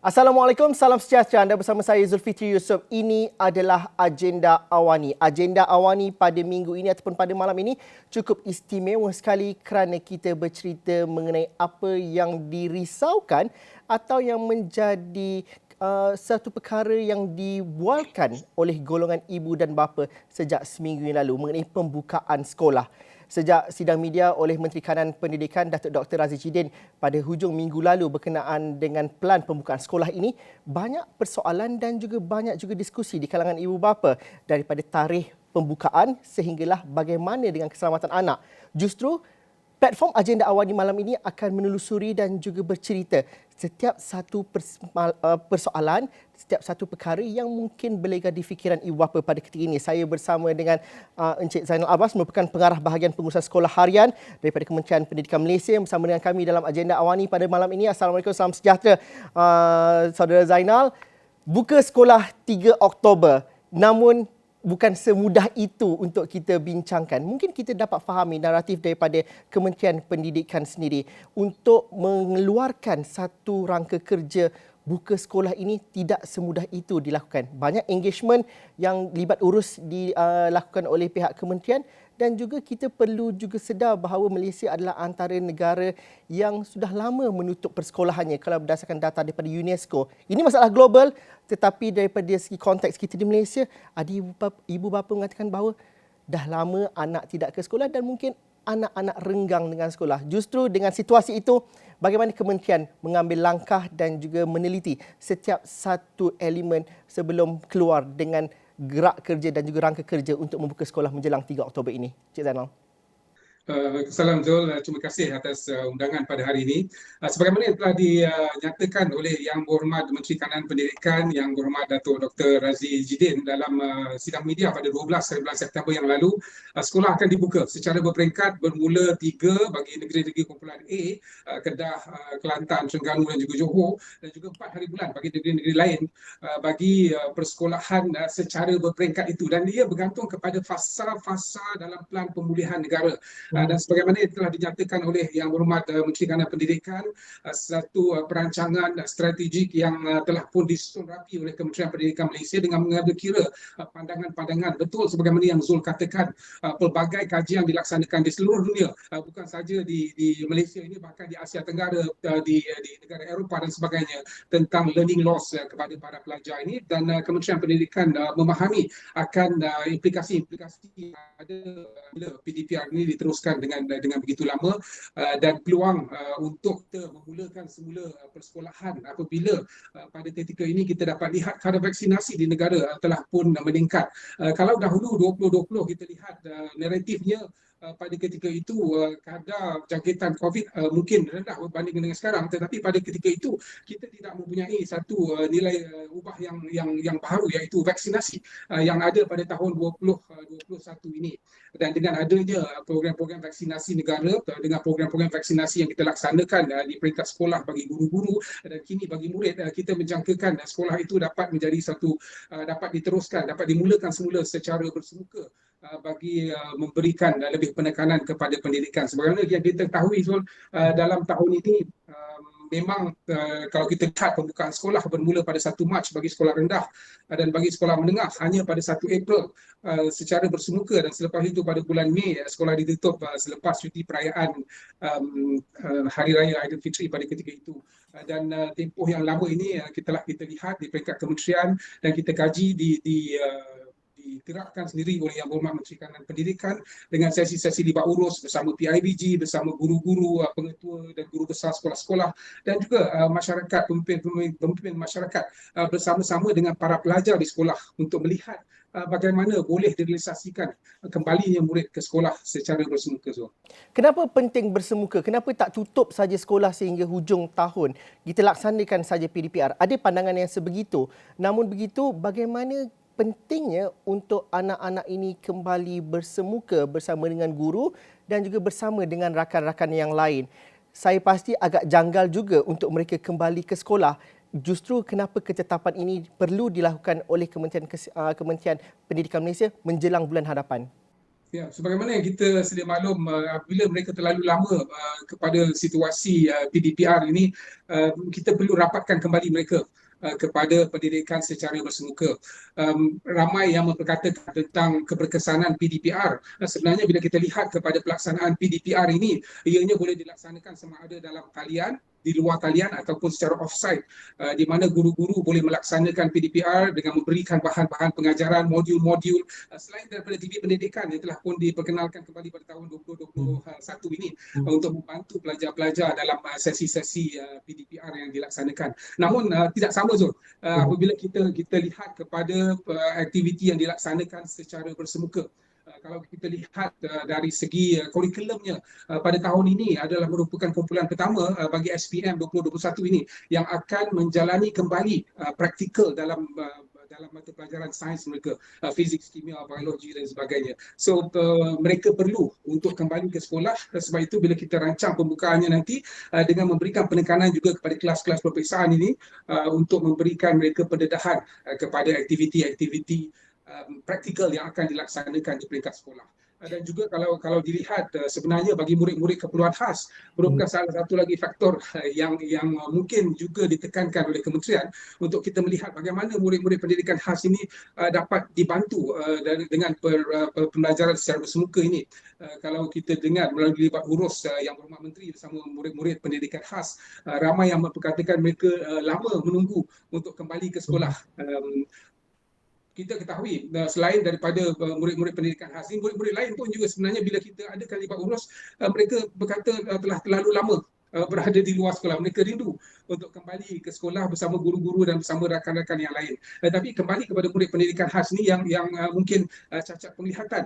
Assalamualaikum, salam sejahtera. Anda bersama saya Zulfitri Yusof. Ini adalah Agenda Awani. Agenda Awani pada minggu ini ataupun pada malam ini cukup istimewa sekali kerana kita bercerita mengenai apa yang dirisaukan atau yang menjadi satu perkara yang dibualkan oleh golongan ibu dan bapa sejak seminggu yang lalu mengenai pembukaan sekolah. Sejak sidang media oleh Menteri Kanan Pendidikan Datuk Dr. Razi Jidin pada hujung minggu lalu berkenaan dengan pelan pembukaan sekolah ini, banyak persoalan dan juga banyak juga diskusi di kalangan ibu bapa daripada tarikh pembukaan sehinggalah bagaimana dengan keselamatan anak. Justru platform Agenda Awani malam ini akan menelusuri dan juga bercerita setiap satu persoalan, setiap satu perkara yang mungkin berlega di fikiran ibu bapa pada ketika ini. Saya bersama dengan Encik Zainal Abbas, merupakan pengarah bahagian pengurusan sekolah harian daripada Kementerian Pendidikan Malaysia, bersama dengan kami dalam Agenda Awani pada malam ini. Assalamualaikum, salam sejahtera Saudara Zainal. Buka sekolah 3 Oktober, namun bukan semudah itu untuk kita bincangkan. Mungkin kita dapat fahami naratif daripada Kementerian Pendidikan sendiri untuk mengeluarkan satu rangka kerja buka sekolah ini tidak semudah itu dilakukan. Banyak engagement yang libat urus dilakukan oleh pihak kementerian dan juga kita perlu juga sedar bahawa Malaysia adalah antara negara yang sudah lama menutup persekolahannya kalau berdasarkan data daripada UNESCO. Ini masalah global, tetapi daripada segi konteks kita di Malaysia, ada ibu bapa mengatakan bahawa dah lama anak tidak ke sekolah dan mungkin anak-anak renggang dengan sekolah. Justru dengan situasi itu, bagaimana kementerian mengambil langkah dan juga meneliti setiap satu elemen sebelum keluar dengan gerak kerja dan juga rangka kerja untuk membuka sekolah menjelang 3 Oktober ini. Cik Zainal. Salam Zul, terima kasih atas undangan pada hari ini. Sebagaimana yang telah dinyatakan oleh Yang Berhormat Menteri Kanan Pendidikan, Yang Berhormat Datuk Dr. Razi Jidin dalam sidang media pada 12-13 September yang lalu, sekolah akan dibuka secara berperingkat bermula 3 bagi negeri-negeri kumpulan A, Kedah, Kelantan, Terengganu dan juga Johor, dan juga 4 hari bulan bagi negeri-negeri lain bagi persekolahan secara berperingkat itu. Dan ia bergantung kepada fasa-fasa dalam pelan pemulihan negara. Dan sebagaimana yang telah dinyatakan oleh Yang Berhormat Menteri Kanan Pendidikan, satu perancangan strategik yang telah pun disusun rapi oleh Kementerian Pendidikan Malaysia dengan mengambil kira pandangan-pandangan betul sebagaimana yang Zul katakan, pelbagai kajian dilaksanakan di seluruh dunia, bukan saja di Malaysia ini, bahkan di Asia Tenggara, di negara Eropah dan sebagainya, tentang learning loss kepada para pelajar ini, dan Kementerian Pendidikan memahami akan implikasi-implikasi ada bila PDPR ini diteruskan dengan begitu lama, dan peluang untuk kita memulakan semula persekolahan apabila pada ketika ini kita dapat lihat kadar vaksinasi di negara telah pun meningkat. Kalau dahulu 2020 kita lihat naratifnya pada ketika itu kadar jangkitan COVID mungkin rendah berbanding dengan sekarang, tetapi pada ketika itu kita tidak mempunyai satu nilai ubah yang baru, iaitu vaksinasi yang ada pada tahun 2021 ini. Dan dengan adanya program-program vaksinasi negara, dengan program-program vaksinasi yang kita laksanakan di peringkat sekolah bagi guru-guru dan kini bagi murid, kita menjangkakan sekolah itu dapat menjadi satu, dapat diteruskan, dapat dimulakan semula secara bersemuka bagi memberikan lebih penekanan kepada pendidikan. Sebagaimana yang kita ketahui, dalam tahun ini memang kalau kita lihat pembukaan sekolah bermula pada 1 Mac bagi sekolah rendah dan bagi sekolah menengah hanya pada 1 April secara bersemuka, dan selepas itu pada bulan Mei sekolah ditutup selepas cuti perayaan Hari Raya Aidilfitri pada ketika itu. Dan tempoh yang lama ini kita lihat di peringkat kementerian dan kita kaji digerakkan sendiri oleh Yang Berhormat Menteri Kanan Pendidikan dengan sesi-sesi libat urus bersama PIBG, bersama guru-guru, pengetua dan guru besar sekolah-sekolah, dan juga masyarakat, pemimpin masyarakat bersama-sama dengan para pelajar di sekolah untuk melihat bagaimana boleh direalisasikan kembalinya murid ke sekolah secara bersemuka. Kenapa penting bersemuka? Kenapa tak tutup saja sekolah sehingga hujung tahun? Kita laksanakan saja PDPR. Ada pandangan yang sebegitu. Namun begitu, bagaimana pentingnya untuk anak-anak ini kembali bersemuka bersama dengan guru dan juga bersama dengan rakan-rakan yang lain? Saya pasti agak janggal juga untuk mereka kembali ke sekolah. Justru kenapa ketetapan ini perlu dilakukan oleh Kementerian Pendidikan Malaysia menjelang bulan hadapan? Ya, sebagaimana yang kita sedia maklum, apabila mereka terlalu lama kepada situasi PDPR ini, kita perlu rapatkan kembali mereka kepada pendidikan secara bersemuka. Ramai yang memperkatakan tentang keberkesanan PDPR. Sebenarnya bila kita lihat kepada pelaksanaan PDPR ini, ianya boleh dilaksanakan sama ada dalam talian, di luar talian ataupun secara offsite, di mana guru-guru boleh melaksanakan PDPR dengan memberikan bahan-bahan pengajaran, modul-modul selain daripada TV pendidikan yang telah pun diperkenalkan kembali pada tahun 2021 ini untuk membantu pelajar-pelajar dalam sesi-sesi PDPR yang dilaksanakan. Namun tidak sama Zul, apabila kita lihat kepada aktiviti yang dilaksanakan secara bersemuka. Kalau kita lihat dari segi kurikulumnya pada tahun ini adalah merupakan kumpulan pertama bagi SPM 2021 ini yang akan menjalani kembali praktikal dalam mata pelajaran sains mereka, fizik, kimia, biologi dan sebagainya. So mereka perlu untuk kembali ke sekolah, sebab itu bila kita rancang pembukaannya nanti dengan memberikan penekanan juga kepada kelas-kelas peperiksaan ini untuk memberikan mereka pendedahan kepada aktiviti-aktiviti praktikal yang akan dilaksanakan di peringkat sekolah. Dan juga kalau dilihat sebenarnya bagi murid-murid keperluan khas merupakan salah satu lagi faktor yang mungkin juga ditekankan oleh kementerian untuk kita melihat bagaimana murid-murid pendidikan khas ini dapat dibantu dengan pembelajaran secara bersemuka ini. Kalau kita dengar melalui libat urus yang berhormat menteri bersama murid-murid pendidikan khas, ramai yang memperkatakan mereka lama menunggu untuk kembali ke sekolah. Kita ketahui selain daripada murid-murid pendidikan khas ini, murid-murid lain pun juga sebenarnya bila kita adakan libat urus, mereka berkata telah terlalu lama berada di luar sekolah. Mereka rindu untuk kembali ke sekolah bersama guru-guru dan bersama rakan-rakan yang lain. Tapi kembali kepada murid pendidikan khas ini yang mungkin cacat penglihatan,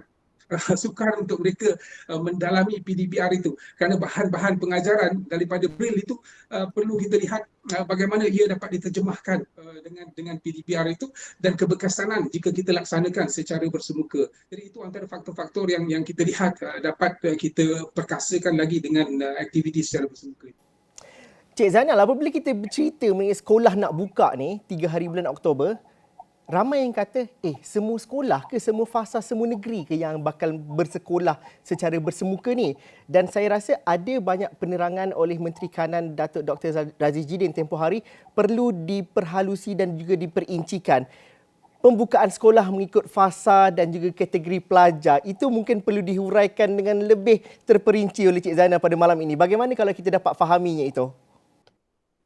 sukar untuk mereka mendalami PDPR itu kerana bahan-bahan pengajaran daripada Braille itu perlu kita lihat bagaimana ia dapat diterjemahkan dengan PDPR itu dan keberkesanan jika kita laksanakan secara bersemuka. Jadi itu antara faktor-faktor yang kita lihat dapat kita perkasakan lagi dengan aktiviti secara bersemuka. Cik Zainal, apabila kita bercerita mengenai sekolah nak buka ni 3 hari bulan Oktober, ramai yang kata, semua sekolah ke, semua fasa, semua negeri ke yang bakal bersekolah secara bersemuka ni? Dan saya rasa ada banyak penerangan oleh Menteri Kanan Datuk Dr. Raziz Jidin tempoh hari perlu diperhalusi dan juga diperincikan. Pembukaan sekolah mengikut fasa dan juga kategori pelajar, itu mungkin perlu dihuraikan dengan lebih terperinci oleh Cik Zainal pada malam ini. Bagaimana kalau kita dapat fahaminya itu?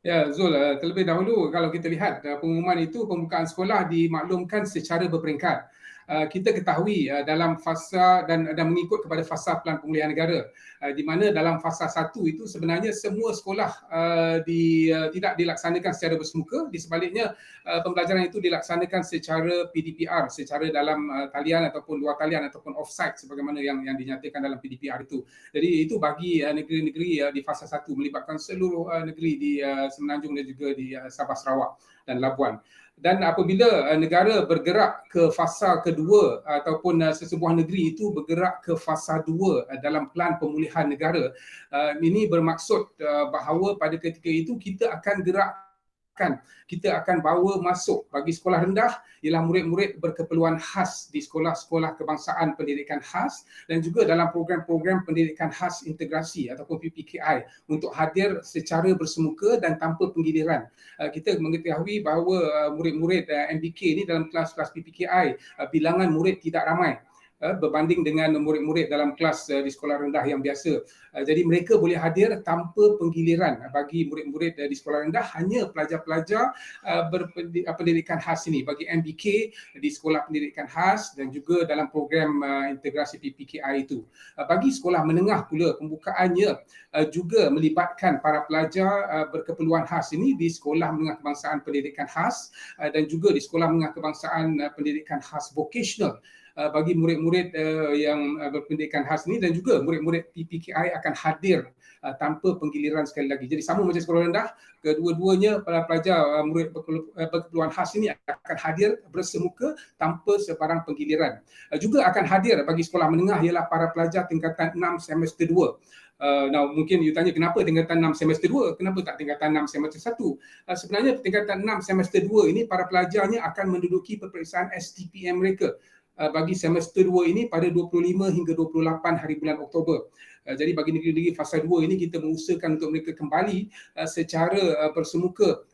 Ya, Zul, terlebih dahulu kalau kita lihat pengumuman itu, pembukaan sekolah dimaklumkan secara berperingkat. Kita ketahui dalam fasa dan mengikut kepada fasa Pelan Pemulihan Negara, di mana dalam fasa 1 itu sebenarnya semua sekolah tidak dilaksanakan secara bersemuka, di sebaliknya pembelajaran itu dilaksanakan secara PDPR, secara dalam talian ataupun luar talian ataupun offsite sebagaimana yang dinyatakan dalam PDPR itu. Jadi itu bagi negeri-negeri di fasa 1 melibatkan seluruh negeri di Semenanjung dan juga di Sabah, Sarawak dan Labuan. Dan apabila negara bergerak ke fasa kedua ataupun sesebuah negeri itu bergerak ke fasa 2 dalam Pelan Pemulihan Negara, ini bermaksud bahawa pada ketika itu kita akan kita akan bawa masuk bagi sekolah rendah ialah murid-murid berkeperluan khas di sekolah-sekolah kebangsaan pendidikan khas dan juga dalam program-program pendidikan khas integrasi ataupun PPKI untuk hadir secara bersemuka dan tanpa penggiliran. Kita mengetahui bahawa murid-murid MBK ini dalam kelas-kelas PPKI bilangan murid tidak ramai berbanding dengan murid-murid dalam kelas di sekolah rendah yang biasa. Jadi mereka boleh hadir tanpa penggiliran bagi murid-murid di sekolah rendah, hanya pelajar-pelajar pendidikan khas ini bagi MBK di sekolah pendidikan khas dan juga dalam program integrasi PPKI itu. Bagi sekolah menengah pula, pembukaannya juga melibatkan para pelajar berkeperluan khas ini di sekolah menengah kebangsaan pendidikan khas dan juga di sekolah menengah kebangsaan pendidikan khas vocational bagi murid-murid yang berpendidikan khas ini dan juga murid-murid PPKI akan hadir tanpa penggiliran sekali lagi. Jadi sama macam sekolah rendah, kedua-duanya para pelajar murid berkeperluan khas ini akan hadir bersemuka tanpa sebarang penggiliran. Juga akan hadir bagi sekolah menengah ialah para pelajar tingkatan 6 semester 2. Now mungkin you tanya kenapa tingkatan 6 semester 2, kenapa tak tingkatan 6 semester 1? Sebenarnya tingkatan 6 semester 2 ini para pelajarnya akan menduduki peperiksaan STPM mereka bagi semester 2 ini pada 25 hingga 28 hari bulan Oktober. Jadi bagi negeri-negeri fasa 2 ini kita mengusahakan untuk mereka kembali secara bersemuka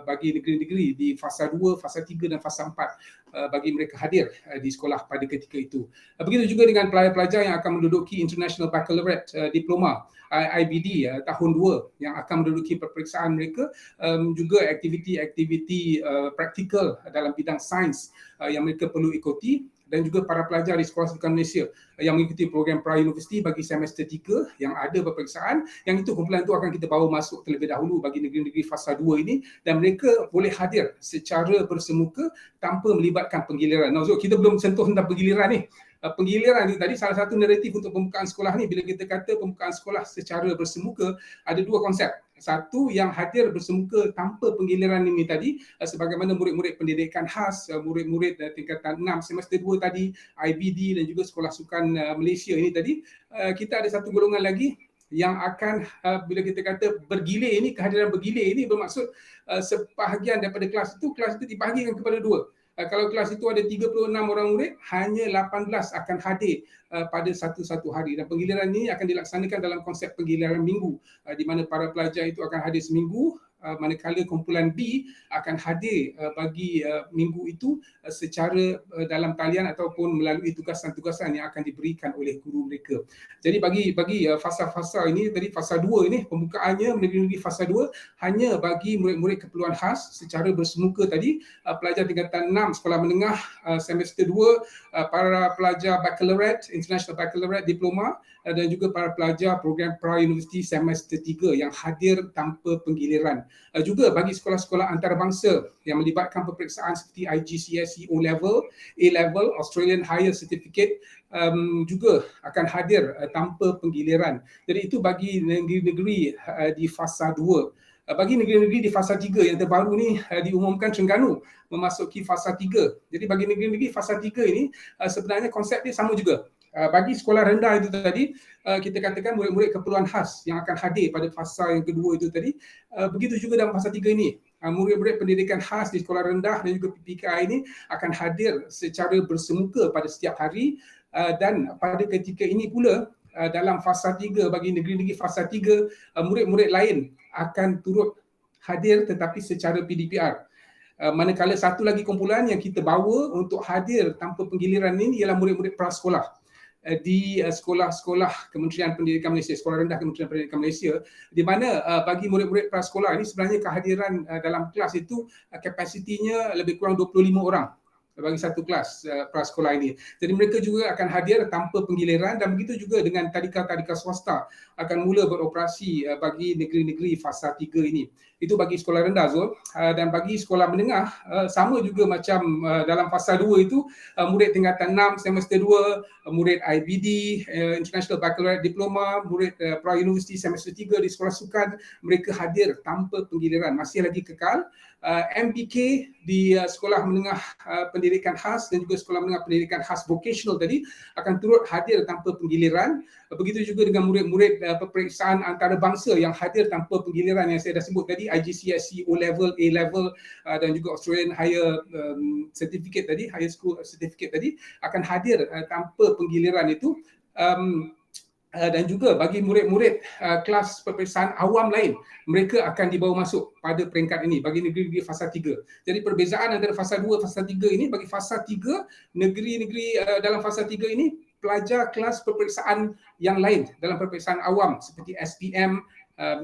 bagi negeri-negeri di fasa 2, fasa 3 dan fasa 4 bagi mereka hadir di sekolah pada ketika itu. Begitu juga dengan pelajar-pelajar yang akan menduduki International Baccalaureate Diploma IBD tahun 2 yang akan menduduki peperiksaan mereka, juga aktiviti-aktiviti praktikal dalam bidang sains yang mereka perlu ikuti, dan juga para pelajar di Sekolah Sukan Malaysia yang mengikuti program pra-universiti bagi semester 3 yang ada peperiksaan, yang itu kumpulan itu akan kita bawa masuk terlebih dahulu bagi negeri-negeri fasa 2 ini, dan mereka boleh hadir secara bersemuka tanpa melibatkan penggiliran. Nah, kita belum sentuh tentang penggiliran ni. Penggiliran ni tadi salah satu naratif untuk pembukaan sekolah ni. Bila kita kata pembukaan sekolah secara bersemuka, ada dua konsep. Satu, yang hadir bersemuka tanpa penggiliran ini tadi, sebagaimana murid-murid pendidikan khas, murid-murid tingkatan 6 semester 2 tadi, IBD dan juga Sekolah Sukan Malaysia ini tadi. Kita ada satu golongan lagi yang akan, bila kita kata bergilir ini, kehadiran bergilir ini bermaksud sebahagian daripada kelas itu dibahagikan kepada dua. Kalau kelas itu ada 36 orang murid, hanya 18 akan hadir pada satu-satu hari, dan penggiliran ini akan dilaksanakan dalam konsep penggiliran minggu, di mana para pelajar itu akan hadir seminggu, manakala kumpulan B akan hadir bagi minggu itu secara dalam talian ataupun melalui tugasan-tugasan yang akan diberikan oleh guru mereka. Jadi bagi fasa-fasa ini, tadi fasa 2 ini pembukaannya negeri-negeri fasa 2 hanya bagi murid-murid keperluan khas secara bersemuka tadi, pelajar tingkatan 6 sekolah menengah semester 2, para pelajar baccalaureate, International Baccalaureate Diploma, dan juga para pelajar program pra-universiti semester 3 yang hadir tanpa penggiliran. Juga bagi sekolah-sekolah antarabangsa yang melibatkan peperiksaan seperti IGCSE O-Level, A-Level, Australian Higher Certificate, juga akan hadir tanpa penggiliran. Jadi itu bagi negeri-negeri di fasa 2. Bagi negeri-negeri di fasa 3 yang terbaru ni, diumumkan Terengganu memasuki fasa 3. Jadi bagi negeri-negeri fasa 3 ini, sebenarnya konsep dia sama juga. Bagi sekolah rendah itu tadi, kita katakan murid-murid keperluan khas yang akan hadir pada fasa yang kedua itu tadi. Begitu juga dalam fasa 3 ini, murid-murid pendidikan khas di sekolah rendah dan juga PPKI ini akan hadir secara bersemuka pada setiap hari, dan pada ketika ini pula, dalam fasa 3 bagi negeri-negeri fasa 3, murid-murid lain akan turut hadir tetapi secara PDPR. Manakala satu lagi kumpulan yang kita bawa untuk hadir tanpa penggiliran ini ialah murid-murid prasekolah di sekolah-sekolah Kementerian Pendidikan Malaysia, sekolah rendah Kementerian Pendidikan Malaysia, di mana bagi murid-murid prasekolah ini sebenarnya kehadiran dalam kelas itu kapasitinya lebih kurang 25 orang bagi satu kelas prasekolah ini. Jadi mereka juga akan hadir tanpa penggiliran, dan begitu juga dengan tadika-tadika swasta akan mula beroperasi bagi negeri-negeri fasa 3 ini. Itu bagi sekolah rendah, Zul. Dan bagi sekolah menengah, sama juga macam dalam fasa 2 itu, murid tingkatan 6 semester 2, murid IBD, International Baccalaureate Diploma, murid pra-universiti semester 3 di sekolah sukan, mereka hadir tanpa penggiliran, masih lagi kekal. MBK di sekolah menengah pendidikan khas dan juga sekolah menengah pendidikan khas vocational tadi akan turut hadir tanpa penggiliran. Begitu juga dengan murid-murid peperiksaan antarabangsa yang hadir tanpa penggiliran yang saya dah sebut tadi, IGCSE O-Level, A-Level, dan juga Australian Higher Certificate tadi, Higher School Certificate tadi akan hadir tanpa penggiliran itu. Dan juga bagi murid-murid kelas peperiksaan awam lain, mereka akan dibawa masuk pada peringkat ini bagi negeri-negeri fasa 3. Jadi perbezaan antara fasa 2 dan fasa 3 ini, bagi fasa 3, negeri-negeri dalam fasa 3 ini, pelajar kelas peperiksaan yang lain dalam peperiksaan awam seperti SPM,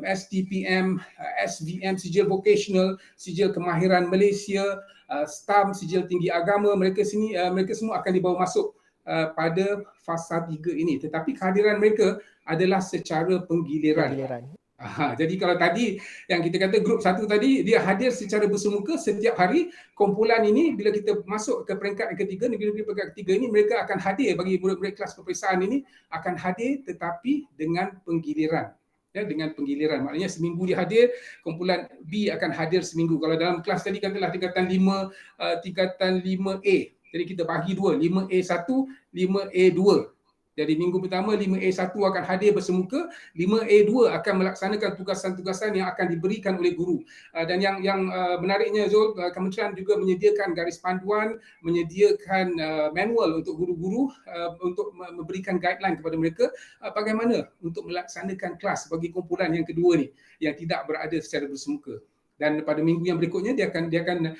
STPM, SVM, Sijil Vocational, Sijil Kemahiran Malaysia, STAM, Sijil Tinggi Agama, mereka semua akan dibawa masuk pada fasa 3 ini, tetapi kehadiran mereka adalah secara penggiliran. Jadi kalau tadi yang kita kata grup 1 tadi, dia hadir secara bersemuka setiap hari. Kumpulan ini bila kita masuk ke peringkat yang ketiga, negeri-negeri peringkat ketiga ini, mereka akan hadir bagi murid-murid kelas peperiksaan ini, akan hadir tetapi dengan penggiliran. Ya, dengan penggiliran, maknanya seminggu dia hadir, kumpulan B akan hadir seminggu. Kalau dalam kelas tadi katalah tingkatan 5A, jadi kita bagi dua, 5A1, 5A2. Jadi minggu pertama 5A1 akan hadir bersemuka, 5A2 akan melaksanakan tugasan-tugasan yang akan diberikan oleh guru. Dan yang menariknya Zul, kementerian juga menyediakan garis panduan, menyediakan manual untuk guru-guru untuk memberikan guideline kepada mereka bagaimana untuk melaksanakan kelas bagi kumpulan yang kedua ni yang tidak berada secara bersemuka. Dan pada minggu yang berikutnya dia akan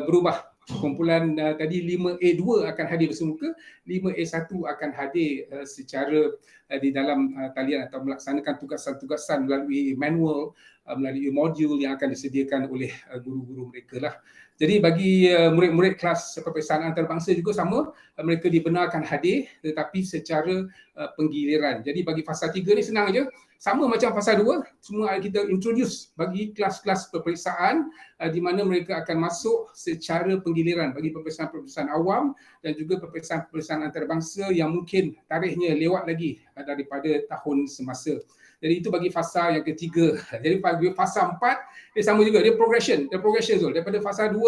berubah. Kumpulan tadi 5A2 akan hadir bersemuka, 5A1 akan hadir secara di dalam talian atau melaksanakan tugasan-tugasan melalui manual, melalui modul yang akan disediakan oleh guru-guru mereka lah. Jadi bagi murid-murid kelas peperiksaan antarabangsa juga sama, mereka dibenarkan hadir tetapi secara penggiliran. Jadi bagi fasa 3 ni senang aja, sama macam fasa 2, semua kita introduce bagi kelas-kelas peperiksaan di mana mereka akan masuk secara penggiliran bagi peperiksaan-peperiksaan awam dan juga peperiksaan-peperiksaan antarabangsa yang mungkin tarikhnya lewat lagi daripada tahun semasa. Jadi itu bagi fasa yang ketiga. Jadi bagi fasa 4, dia sama juga, dia progression Zul. Daripada fasa 2,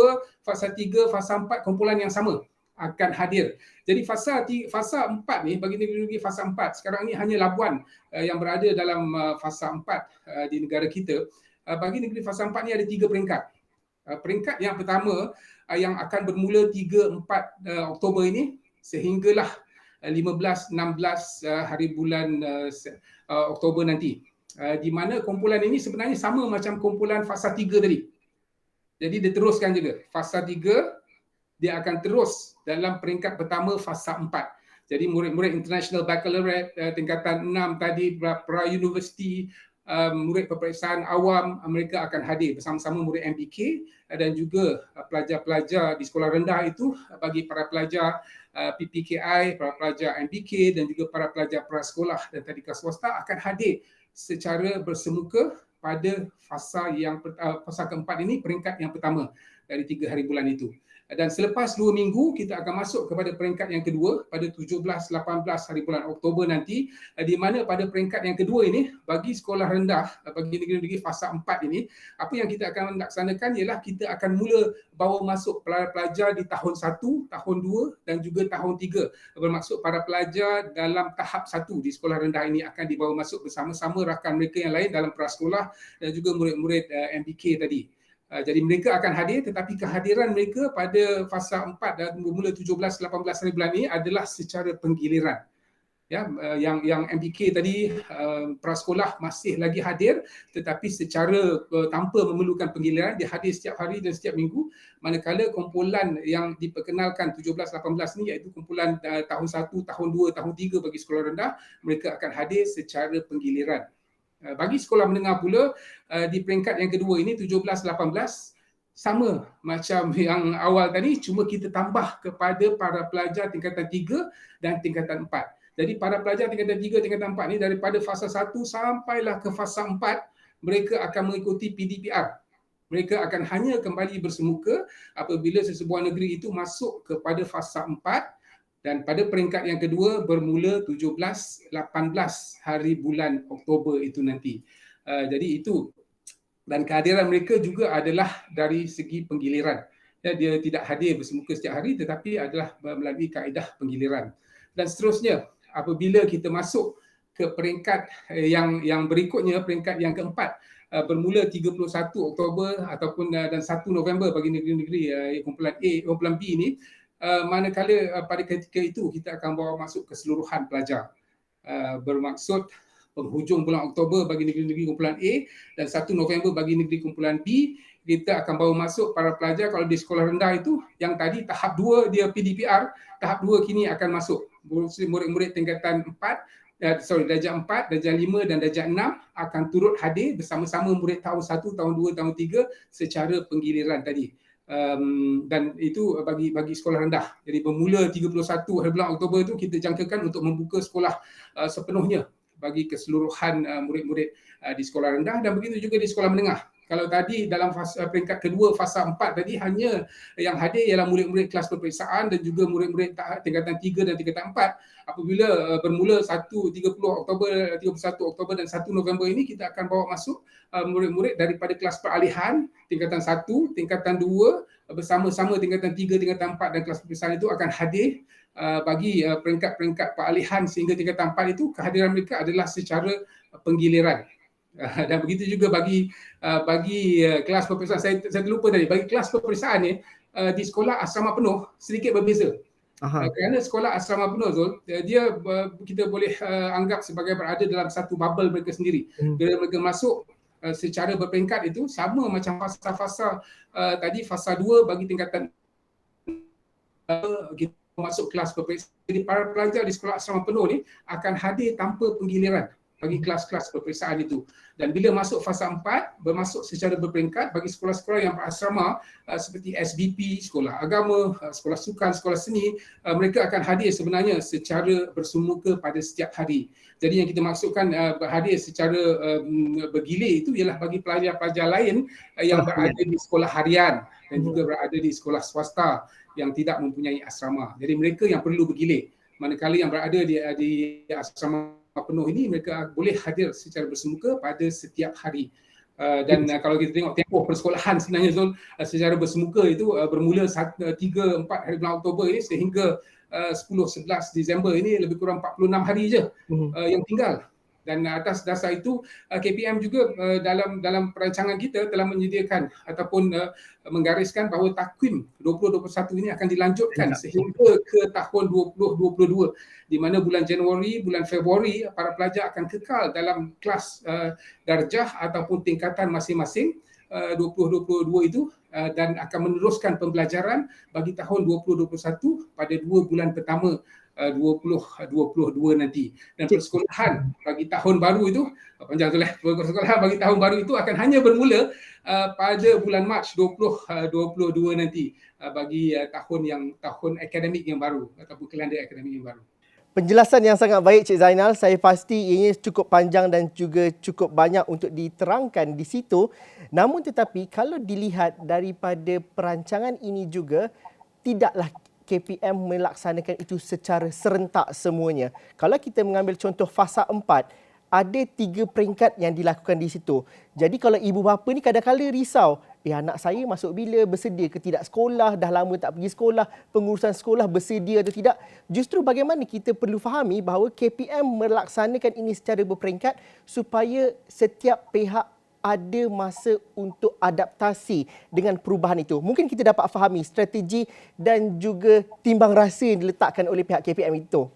fasa 3, fasa 4, kumpulan yang sama akan hadir. Jadi fasa 4 ni bagi negeri fasa 4 sekarang ni hanya Labuan yang berada dalam fasa 4 di negara kita. Bagi negeri fasa 4 ni ada 3 peringkat. Peringkat yang pertama yang akan bermula 3-4 Oktober ini sehinggalah 15-16 hari bulan Oktober nanti. Di mana kumpulan ini sebenarnya sama macam kumpulan fasa 3 tadi. Jadi dia teruskan juga. Fasa 3 dia akan terus dalam peringkat pertama fasa 4. Jadi murid-murid International Baccalaureate tingkatan 6 tadi, pra-universiti, murid peperiksaan awam, mereka akan hadir bersama-sama murid MBK dan juga pelajar-pelajar di sekolah rendah itu bagi para pelajar PPKI, para pelajar MBK dan juga para pelajar prasekolah dan tadika swasta akan hadir secara bersemuka pada fasa keempat ini, peringkat yang pertama dari 3 hari bulan itu. Dan selepas 2 minggu, kita akan masuk kepada peringkat yang kedua pada 17-18 hari bulan Oktober nanti, di mana pada peringkat yang kedua ini, bagi sekolah rendah, bagi negeri-negeri fasa 4 ini, apa yang kita akan laksanakan ialah kita akan mula bawa masuk pelajar di tahun 1, tahun 2 dan juga tahun 3. Bermaksud para pelajar dalam tahap 1 di sekolah rendah ini akan dibawa masuk bersama-sama rakan mereka yang lain dalam prasekolah dan juga murid-murid MBK tadi. Jadi mereka akan hadir tetapi kehadiran mereka pada fasa 4 dan bermula 17-18 hari bulan ini adalah secara penggiliran. Ya, yang MBK tadi prasekolah masih lagi hadir tetapi secara tanpa memerlukan penggiliran, dia hadir setiap hari dan setiap minggu, manakala kumpulan yang diperkenalkan 17-18 ni iaitu kumpulan tahun 1, tahun 2, tahun 3 bagi sekolah rendah, mereka akan hadir secara penggiliran. Bagi sekolah menengah pula di peringkat yang kedua ini 17-18 sama macam yang awal tadi, cuma kita tambah kepada para pelajar tingkatan 3 dan tingkatan 4. Jadi para pelajar tingkatan 3, tingkatan 4 ni daripada fasa 1 sampailah ke fasa 4 mereka akan mengikuti PDPR. Mereka akan hanya kembali bersemuka apabila sesebuah negeri itu masuk kepada fasa 4 dan pada peringkat yang kedua bermula 17-18 hari bulan Oktober itu nanti. Jadi itu, dan kehadiran mereka juga adalah dari segi penggiliran. Ya, dia tidak hadir bersemuka setiap hari tetapi adalah melalui kaedah penggiliran. Dan seterusnya, apabila kita masuk ke peringkat yang berikutnya, peringkat yang keempat, bermula 31 Oktober ataupun dan 1 November bagi negeri-negeri kumpulan A, kumpulan B ini, manakala pada ketika itu kita akan bawa masuk keseluruhan pelajar. Bermaksud penghujung bulan Oktober bagi negeri-negeri kumpulan A dan 1 November bagi negeri kumpulan B, kita akan bawa masuk para pelajar kalau di sekolah rendah itu yang tadi tahap 2 dia PDPR, tahap 2 kini akan masuk. Murid-murid tingkatan 4, darjah 4, darjah 5 dan darjah 6 akan turut hadir bersama-sama murid tahun 1, tahun 2, tahun 3 secara penggiliran tadi. Dan itu bagi sekolah rendah. Jadi bermula 31 hari bulan Oktober itu kita jangkakan untuk membuka sekolah sepenuhnya bagi keseluruhan murid-murid di sekolah rendah dan begitu juga di sekolah menengah. Kalau tadi dalam peringkat kedua fasa 4 tadi hanya yang hadir ialah murid-murid kelas peperiksaan dan juga murid-murid tingkatan 3 dan tingkatan 4. Apabila bermula 31 Oktober dan 1 November ini kita akan bawa masuk murid-murid daripada kelas peralihan tingkatan 1, tingkatan 2, bersama-sama tingkatan 3, tingkatan 4 dan kelas peperiksaan itu akan hadir bagi peringkat-peringkat peralihan sehingga tingkatan 4 itu kehadiran mereka adalah secara penggiliran. Dan begitu juga bagi kelas peperiksaan, saya terlupa tadi, bagi kelas peperiksaan ni di sekolah asrama penuh sedikit berbeza. Kerana sekolah asrama penuh, Zul, dia kita boleh anggap sebagai berada dalam satu bubble mereka sendiri. Bila mereka masuk secara berperingkat itu sama macam fasa-fasa tadi, fasa 2 bagi tingkatan kita masuk kelas peperiksaan. Jadi para pelajar di sekolah asrama penuh ni akan hadir tanpa penggiliran bagi kelas-kelas peperiksaan itu. Dan bila masuk fasa 4, bermasuk secara berperingkat bagi sekolah-sekolah yang berasrama seperti SBP, sekolah agama, sekolah sukan, sekolah seni, mereka akan hadir sebenarnya secara bersemuka pada setiap hari. Jadi yang kita maksudkan berhadir secara bergilir itu ialah bagi pelajar-pelajar lain yang berada di sekolah harian dan juga berada di sekolah swasta yang tidak mempunyai asrama. Jadi mereka yang perlu bergilir. Manakala yang berada di asrama penuh ini, mereka boleh hadir secara bersemuka pada setiap hari. Dan kalau kita tengok tempoh persekolahan sebenarnya, Zul, secara bersemuka itu bermula 3-4 hari bulan Oktober ini sehingga 10-11 Disember ini, lebih kurang 46 hari je yang tinggal. Dan atas dasar itu KPM juga dalam perancangan kita telah menyediakan ataupun menggariskan bahawa takwim 2021 ini akan dilanjutkan sehingga ke tahun 2022, di mana bulan Januari, bulan Februari para pelajar akan kekal dalam kelas darjah ataupun tingkatan masing-masing 2022 itu dan akan meneruskan pembelajaran bagi tahun 2021 pada 2 bulan pertama 2022 nanti. Dan persekolahan bagi tahun baru itu, panjang tu lah, persekolahan bagi tahun baru itu akan hanya bermula pada bulan Mac 2022 nanti bagi tahun akademik yang baru ataupun kalender akademik yang baru. Penjelasan yang sangat baik Cik Zainal. Saya pasti ini cukup panjang dan juga cukup banyak untuk diterangkan di situ. Namun tetapi kalau dilihat daripada perancangan ini juga, tidaklah KPM melaksanakan itu secara serentak semuanya. Kalau kita mengambil contoh fasa 4, ada 3 peringkat yang dilakukan di situ. Jadi kalau ibu bapa ni kadang-kadang risau, anak saya masuk bila, bersedia ke tidak sekolah, dah lama tak pergi sekolah, pengurusan sekolah bersedia atau tidak. Justru bagaimana kita perlu fahami bahawa KPM melaksanakan ini secara berperingkat supaya setiap pihak ada masa untuk adaptasi dengan perubahan itu. Mungkin kita dapat fahami strategi dan juga timbang rasa yang diletakkan oleh pihak KPM itu.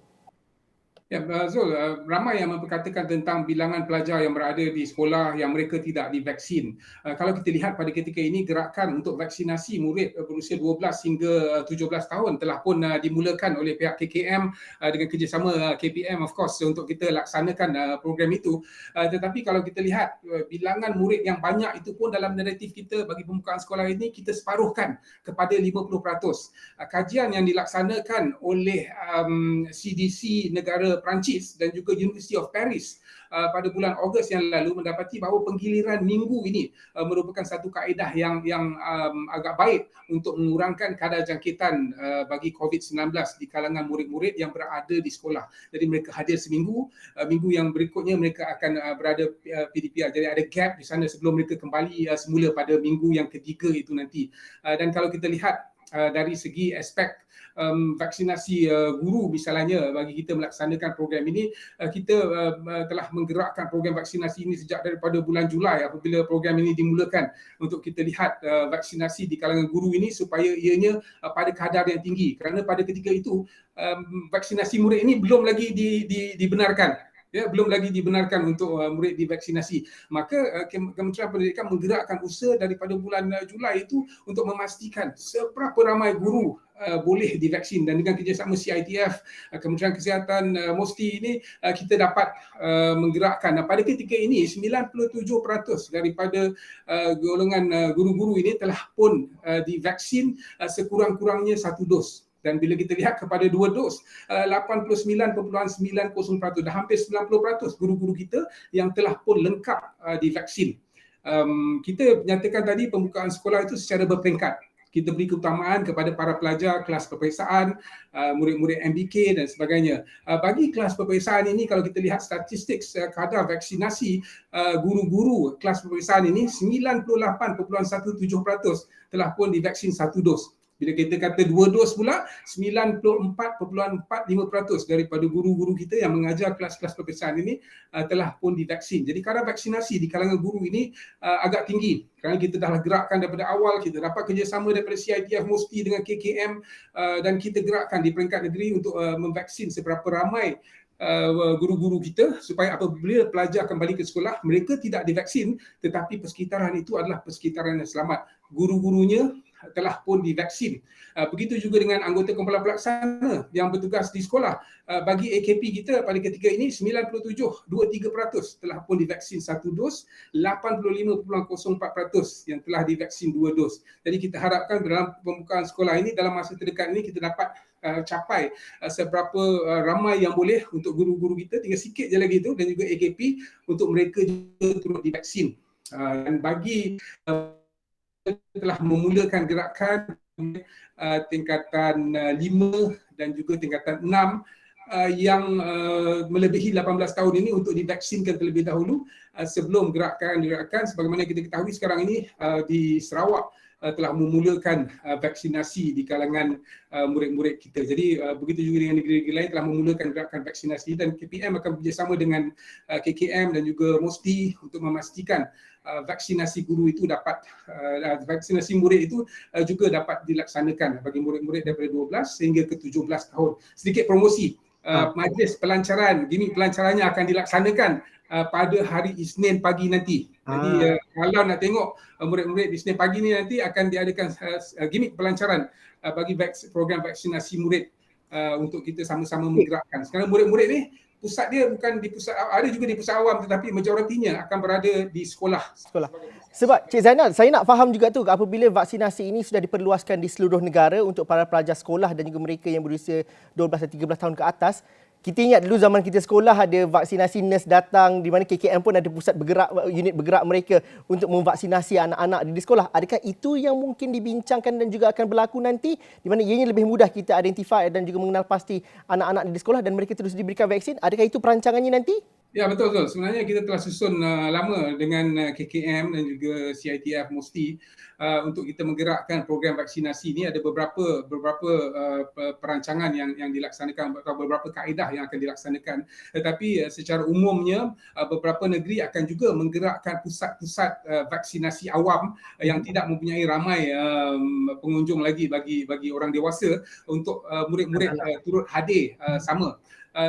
Ya, Zul, ramai yang memperkatakan tentang bilangan pelajar yang berada di sekolah yang mereka tidak divaksin. Kalau kita lihat pada ketika ini, gerakan untuk vaksinasi murid berusia 12 hingga 17 tahun telah pun dimulakan oleh pihak KKM dengan kerjasama KPM of course untuk kita laksanakan program itu. Tetapi kalau kita lihat bilangan murid yang banyak itu pun dalam naratif kita bagi pembukaan sekolah ini kita separuhkan kepada 50%. Kajian yang dilaksanakan oleh CDC negara Perancis dan juga University of Paris pada bulan Ogos yang lalu mendapati bahawa penggiliran minggu ini merupakan satu kaedah yang agak baik untuk mengurangkan kadar jangkitan bagi COVID-19 di kalangan murid-murid yang berada di sekolah. Jadi mereka hadir seminggu, minggu yang berikutnya mereka akan berada PDPR. Jadi ada gap di sana sebelum mereka kembali semula pada minggu yang ketiga itu nanti. Dan kalau kita lihat dari segi aspek vaksinasi guru misalnya, bagi kita melaksanakan program ini, kita telah menggerakkan program vaksinasi ini sejak daripada bulan Julai apabila program ini dimulakan untuk kita lihat vaksinasi di kalangan guru ini supaya ianya pada kadar yang tinggi, kerana pada ketika itu vaksinasi murid ini belum lagi dibenarkan. Ya, belum lagi dibenarkan untuk murid divaksinasi. Maka Kementerian Pendidikan menggerakkan usaha daripada bulan Julai itu untuk memastikan seberapa ramai guru boleh divaksin, dan dengan kerjasama CITF, Kementerian Kesihatan MOSTI ini kita dapat menggerakkan. Pada ketika ini 97% daripada golongan guru-guru ini telah pun divaksin sekurang-kurangnya 1 dos. Dan bila kita lihat kepada 2 dos, 89.90%, dah hampir 90% guru-guru kita yang telah pun lengkap divaksin. Kita nyatakan tadi pembukaan sekolah itu secara berperingkat. Kita beri keutamaan kepada para pelajar kelas peperiksaan, murid-murid MBK dan sebagainya. Bagi kelas peperiksaan ini, kalau kita lihat statistik kadar vaksinasi guru-guru kelas peperiksaan ini, 98.17% telah pun divaksin 1 dos. Bila kita kata 2 dos pula, 94.45% daripada guru-guru kita yang mengajar kelas-kelas peperiksaan ini telah pun divaksin. Jadi kadar vaksinasi di kalangan guru ini agak tinggi. Kerana kita dah gerakkan daripada awal, kita dapat kerjasama daripada CITF MOSTI dengan KKM dan kita gerakkan di peringkat negeri untuk memvaksin seberapa ramai guru-guru kita supaya apabila pelajar kembali ke sekolah, mereka tidak divaksin tetapi persekitaran itu adalah persekitaran yang selamat. Guru-gurunya telah pun divaksin. Begitu juga dengan anggota kumpulan pelaksana yang bertugas di sekolah. Bagi AKP kita pada ketika ini 97.23% telah pun divaksin 1 dos, 85.04% yang telah divaksin 2 dos. Jadi kita harapkan dalam pembukaan sekolah ini dalam masa terdekat ini kita dapat capai seberapa ramai yang boleh untuk guru-guru kita, tinggal sikit je lagi itu, dan juga AKP untuk mereka juga turut divaksin. Dan bagi telah memulakan gerakan tingkatan 5 dan juga tingkatan 6 yang melebihi 18 tahun ini untuk divaksinkan terlebih dahulu sebelum gerakan-gerakan sebagaimana kita ketahui sekarang ini di Sarawak telah memulakan vaksinasi di kalangan murid-murid kita. Jadi begitu juga dengan negeri-negeri lain telah memulakan gerakan vaksinasi dan KPM akan bekerjasama dengan KKM dan juga MOSTI untuk memastikan vaksinasi guru itu dapat, vaksinasi murid itu juga dapat dilaksanakan bagi murid-murid daripada 12 sehingga ke 17 tahun. Sedikit promosi, majlis pelancaran, gimik pelancarannya akan dilaksanakan pada hari Isnin pagi nanti. Jadi kalau nak tengok murid-murid di Isnin pagi ni nanti akan diadakan gimik pelancaran bagi program vaksinasi murid untuk kita sama-sama menggerakkan. Sekarang murid-murid ni pusat dia bukan di pusat, ada juga di pusat awam tetapi majoritinya akan berada di sekolah. Sebab Cik Zainal, saya nak faham juga tu apabila vaksinasi ini sudah diperluaskan di seluruh negara untuk para pelajar sekolah dan juga mereka yang berusia 12 dan 13 tahun ke atas. Kita ingat dulu zaman kita sekolah ada vaksinasi nurse datang di mana KKM pun ada pusat bergerak, unit bergerak mereka untuk memvaksinasi anak-anak di sekolah. Adakah itu yang mungkin dibincangkan dan juga akan berlaku nanti di mana ianya lebih mudah kita identify dan juga mengenal pasti anak-anak di sekolah dan mereka terus diberikan vaksin? Adakah itu perancangannya nanti? Ya, betul. Sebenarnya kita telah susun lama dengan KKM dan juga CITF MOSTI untuk kita menggerakkan program vaksinasi ini. Ada beberapa perancangan yang dilaksanakan atau beberapa kaedah yang akan dilaksanakan. Tetapi secara umumnya beberapa negeri akan juga menggerakkan pusat-pusat vaksinasi awam yang tidak mempunyai ramai pengunjung lagi bagi orang dewasa untuk murid-murid turut hadir sama.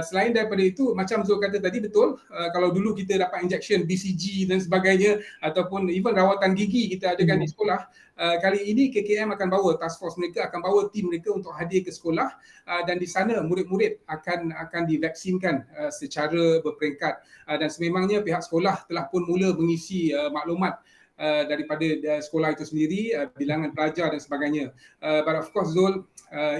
Selain daripada itu, macam Zul kata tadi betul, kalau dulu kita dapat injection BCG dan sebagainya ataupun even rawatan gigi kita adakan di sekolah, kali ini KKM akan bawa task force mereka, akan bawa tim mereka untuk hadir ke sekolah dan di sana murid-murid akan divaksinkan secara berperingkat dan sememangnya pihak sekolah telah pun mula mengisi maklumat daripada sekolah itu sendiri, bilangan pelajar dan sebagainya. But of course Zul,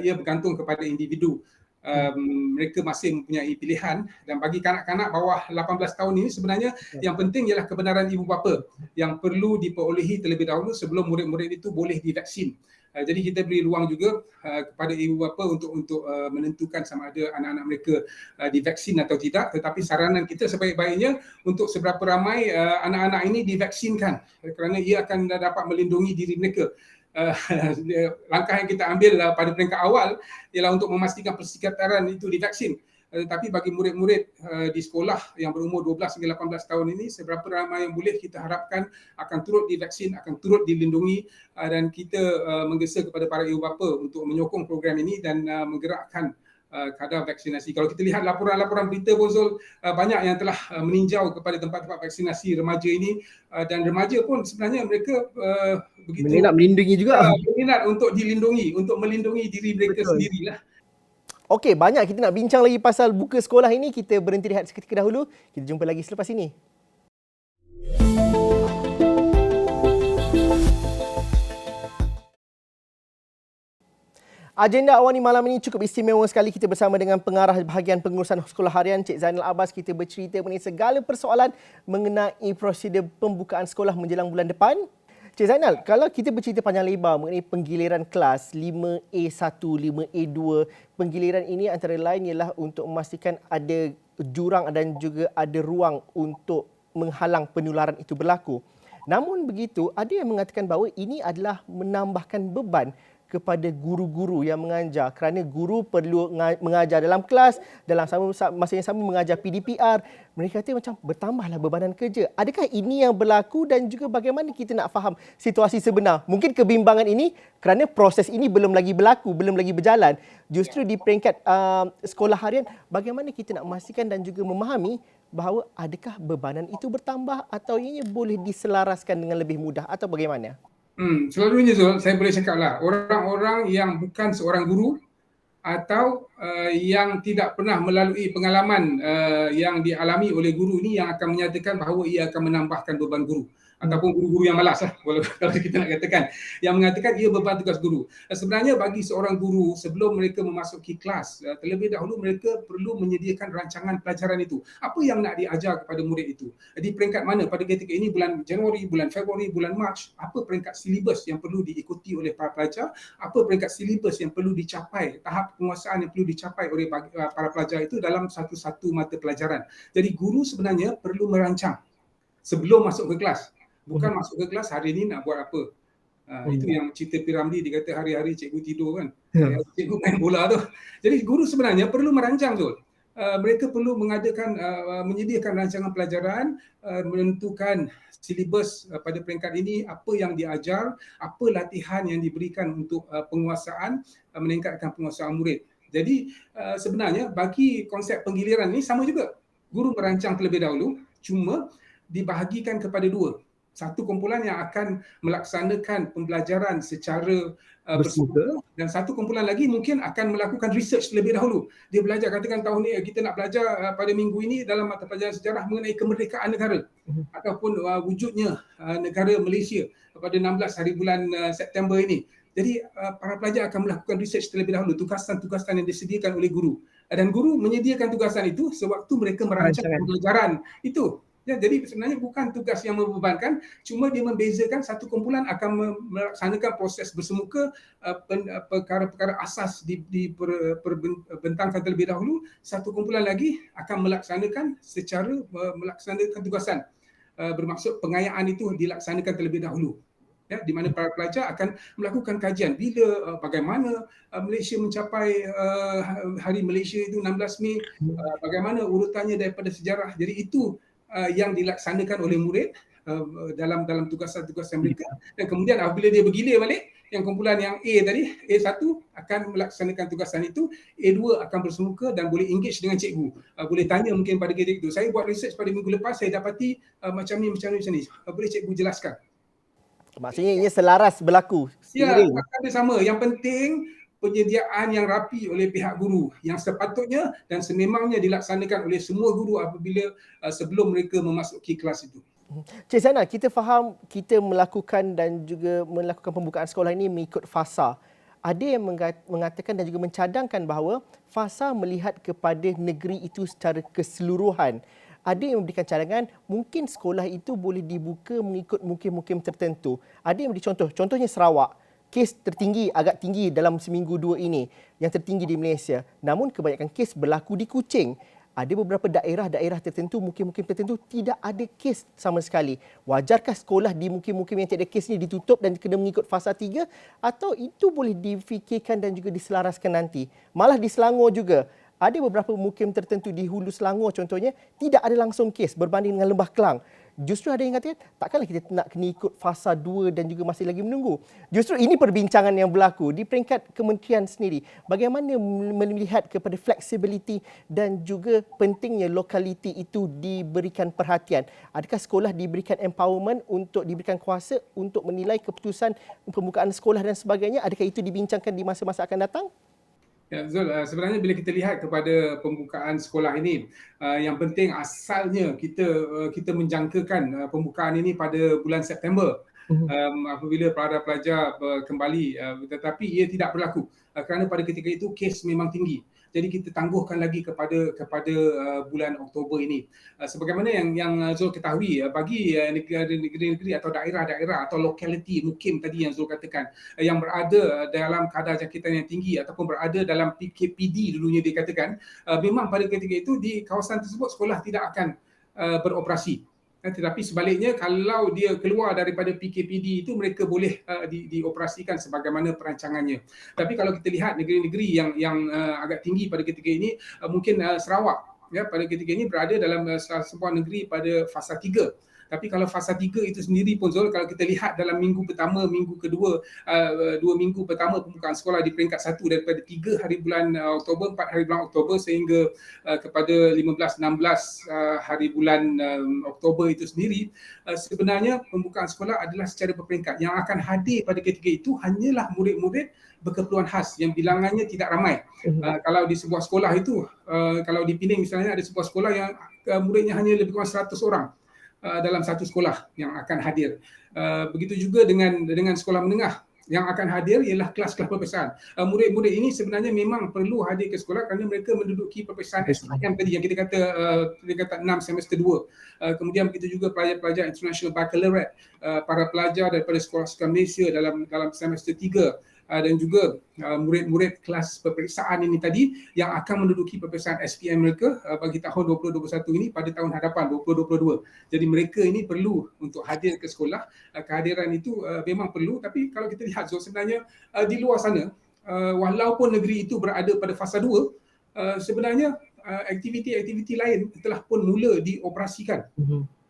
ia bergantung kepada individu. Mereka masih mempunyai pilihan dan bagi kanak-kanak bawah 18 tahun ini sebenarnya yang penting ialah kebenaran ibu bapa yang perlu diperolehi terlebih dahulu sebelum murid-murid itu boleh divaksin. Jadi kita beri ruang juga kepada ibu bapa untuk menentukan sama ada anak-anak mereka divaksin atau tidak, tetapi saranan kita sebaik-baiknya untuk seberapa ramai anak-anak ini divaksinkan kerana ia akan dapat melindungi diri mereka. Langkah yang kita ambil pada peringkat awal ialah untuk memastikan persekitaran itu divaksin. Tetapi bagi murid-murid di sekolah yang berumur 12 hingga 18 tahun ini, seberapa ramai yang boleh kita harapkan akan turut divaksin, akan turut dilindungi dan kita menggesa kepada para ibu bapa untuk menyokong program ini dan menggerakkan kadar vaksinasi. Kalau kita lihat laporan-laporan berita pun Zul, banyak yang telah meninjau kepada tempat-tempat vaksinasi remaja ini dan remaja pun sebenarnya mereka begitu nak melindungi juga. Berminat untuk dilindungi, untuk melindungi diri mereka sendirilah. Okey, banyak kita nak bincang lagi pasal buka sekolah ini. Kita berhenti rehat seketika dahulu. Kita jumpa lagi selepas ini. Agenda Awani malam ini cukup istimewa sekali. Kita bersama dengan pengarah bahagian pengurusan sekolah harian Cik Zainal Abbas. Kita bercerita mengenai segala persoalan mengenai prosedur pembukaan sekolah menjelang bulan depan. Cik Zainal, kalau kita bercerita panjang lebar mengenai penggiliran kelas 5A1, 5A2, penggiliran ini antara lain ialah untuk memastikan ada jurang dan juga ada ruang untuk menghalang penularan itu berlaku. Namun begitu, ada yang mengatakan bahawa ini adalah menambahkan beban kepada guru-guru yang mengajar kerana guru perlu mengajar dalam kelas, dalam masa yang sama mengajar PDPR. Mereka kata macam bertambahlah bebanan kerja. Adakah ini yang berlaku dan juga bagaimana kita nak faham situasi sebenar? Mungkin kebimbangan ini kerana proses ini belum lagi berlaku, belum lagi berjalan. Justru di peringkat sekolah harian, bagaimana kita nak memastikan dan juga memahami bahawa adakah bebanan itu bertambah atau ianya boleh diselaraskan dengan lebih mudah atau bagaimana? Selalunya Zul, saya boleh cakaplah orang-orang yang bukan seorang guru atau yang tidak pernah melalui pengalaman yang dialami oleh guru ini yang akan menyatakan bahawa ia akan menambahkan beban guru. Ataupun guru-guru yang malas lah, kalau kita nak katakan, yang mengatakan ia beban tugas guru. Sebenarnya bagi seorang guru, sebelum mereka memasuki kelas, terlebih dahulu mereka perlu menyediakan rancangan pelajaran itu. Apa yang nak diajar kepada murid itu? Di peringkat mana? Pada ketika ini bulan Januari, bulan Februari, bulan Mac, apa peringkat silibus yang perlu diikuti oleh para pelajar? Apa peringkat silibus yang perlu dicapai? Tahap penguasaan yang perlu dicapai oleh para pelajar itu dalam satu-satu mata pelajaran. Jadi guru sebenarnya perlu merancang sebelum masuk ke kelas. Bukan masuk ke kelas hari ini nak buat apa. Itu yang cerita Piramli, dia kata hari-hari cikgu tidur kan. Cikgu main bola tu. Jadi guru sebenarnya perlu merancang tu. Mereka perlu menyediakan rancangan pelajaran, menentukan silibus pada peringkat ini, apa yang diajar, apa latihan yang diberikan untuk penguasaan, meningkatkan penguasaan murid. Jadi sebenarnya bagi konsep penggiliran ini sama juga. Guru merancang terlebih dahulu, cuma dibahagikan kepada dua. Satu kumpulan yang akan melaksanakan pembelajaran secara bersama dan satu kumpulan lagi mungkin akan melakukan research terlebih dahulu. Dia belajar, katakan tahun ni kita nak belajar pada minggu ini dalam mata pelajaran sejarah mengenai kemerdekaan negara ataupun wujudnya negara Malaysia pada 16 hari bulan September ini. Jadi para pelajar akan melakukan research terlebih dahulu, tugasan-tugasan yang disediakan oleh guru. Dan guru menyediakan tugasan itu sewaktu mereka merancang pembelajaran itu. Ya, jadi sebenarnya bukan tugas yang membebankan, cuma dia membezakan satu kumpulan akan melaksanakan proses bersemuka perkara-perkara asas dibentangkan terlebih dahulu, satu kumpulan lagi akan melaksanakan melaksanakan tugasan. Bermaksud pengayaan itu dilaksanakan terlebih dahulu. Ya, di mana para pelajar akan melakukan kajian bagaimana Malaysia mencapai Hari Malaysia itu 16 Mei, bagaimana urutannya daripada sejarah. Jadi itu yang dilaksanakan oleh murid dalam tugasan-tugasan mereka, dan kemudian apabila dia bergilir balik, yang kumpulan yang A tadi, A1 akan melaksanakan tugasan itu, A2 akan bersemuka dan boleh engage dengan cikgu. Boleh tanya mungkin pada ketika itu, saya buat research pada minggu lepas, saya dapati macam ni. Boleh cikgu jelaskan. Maksudnya ia selaras berlaku. Ya, akan sama. Yang penting penyediaan yang rapi oleh pihak guru yang sepatutnya dan sememangnya dilaksanakan oleh semua guru apabila sebelum mereka memasuki kelas itu. Cik Zainal, kita faham kita melakukan dan juga melakukan pembukaan sekolah ini mengikut fasa. Ada yang mengatakan dan juga mencadangkan bahawa fasa melihat kepada negeri itu secara keseluruhan. Ada yang memberikan cadangan mungkin sekolah itu boleh dibuka mengikut mukim-mukim tertentu. Ada yang beri contohnya Sarawak. Kes tertinggi, agak tinggi dalam seminggu dua ini, yang tertinggi di Malaysia. Namun kebanyakan kes berlaku di Kuching. Ada beberapa daerah-daerah tertentu, mukim-mukim tertentu tidak ada kes sama sekali. Wajarkah sekolah di mukim-mukim yang tidak ada kes ini ditutup dan kena mengikut fasa 3 atau itu boleh difikirkan dan juga diselaraskan nanti? Malah di Selangor juga, ada beberapa mukim tertentu di hulu Selangor contohnya tidak ada langsung kes berbanding dengan Lembah Kelang. Justru ada yang kata, takkanlah kita nak kena ikut fasa 2 dan juga masih lagi menunggu. Justru ini perbincangan yang berlaku di peringkat kementerian sendiri. Bagaimana melihat kepada flexibility dan juga pentingnya lokaliti itu diberikan perhatian. Adakah sekolah diberikan empowerment untuk diberikan kuasa untuk menilai keputusan pembukaan sekolah dan sebagainya? Adakah itu dibincangkan di masa-masa akan datang? Ya, Zul, sebenarnya bila kita lihat kepada pembukaan sekolah ini, yang penting asalnya kita menjangkakan pembukaan ini pada bulan September apabila para pelajar kembali, tetapi ia tidak berlaku kerana pada ketika itu kes memang tinggi. jadi kita tangguhkan lagi kepada bulan Oktober ini. Sebagaimana yang Zul ketahui, bagi negeri-negeri atau daerah-daerah atau lokaliti mukim tadi yang Zul katakan, yang berada dalam kadar jangkitan yang tinggi ataupun berada dalam PKPD dulunya dikatakan, memang pada ketika itu di kawasan tersebut sekolah tidak akan beroperasi. Tetapi sebaliknya, kalau dia keluar daripada PKPD itu, mereka boleh dioperasikan sebagaimana perancangannya. Tapi kalau kita lihat negeri-negeri yang agak tinggi pada ketika ini, mungkin Sarawak pada ketika ini berada dalam sebuah negeri pada fasa 3. Tapi kalau fasa 3 itu sendiri pun, Zul, kalau kita lihat dalam minggu pertama, minggu kedua, 2 minggu pertama pembukaan sekolah di peringkat 1 daripada 3 hari bulan Oktober, 4 hari bulan Oktober sehingga kepada 15-16 hari bulan Oktober itu sendiri, sebenarnya pembukaan sekolah adalah secara berperingkat. Yang akan hadir pada ketika itu hanyalah murid-murid berkeperluan khas yang bilangannya tidak ramai. Kalau di sebuah sekolah itu, kalau di Pening misalnya, ada sebuah sekolah yang muridnya hanya lebih kurang 100 orang dalam satu sekolah yang akan hadir. Begitu juga dengan sekolah menengah yang akan hadir ialah kelas-kelas peperiksaan. Murid-murid ini sebenarnya memang perlu hadir ke sekolah kerana mereka menduduki peperiksaan SPM tadi yang kita kata peringkat 6 semester 2. Kemudian begitu juga pelajar-pelajar International Baccalaureate, para pelajar daripada sekolah-sekolah Malaysia dalam semester 3. Dan juga murid-murid kelas peperiksaan ini tadi yang akan menduduki peperiksaan SPM mereka bagi tahun 2021 ini pada tahun hadapan 2022. Jadi mereka ini perlu untuk hadir ke sekolah. Kehadiran itu memang perlu, tapi kalau kita lihat sebenarnya di luar sana, walaupun negeri itu berada pada fasa 2, sebenarnya aktiviti-aktiviti lain telah pun mula dioperasikan.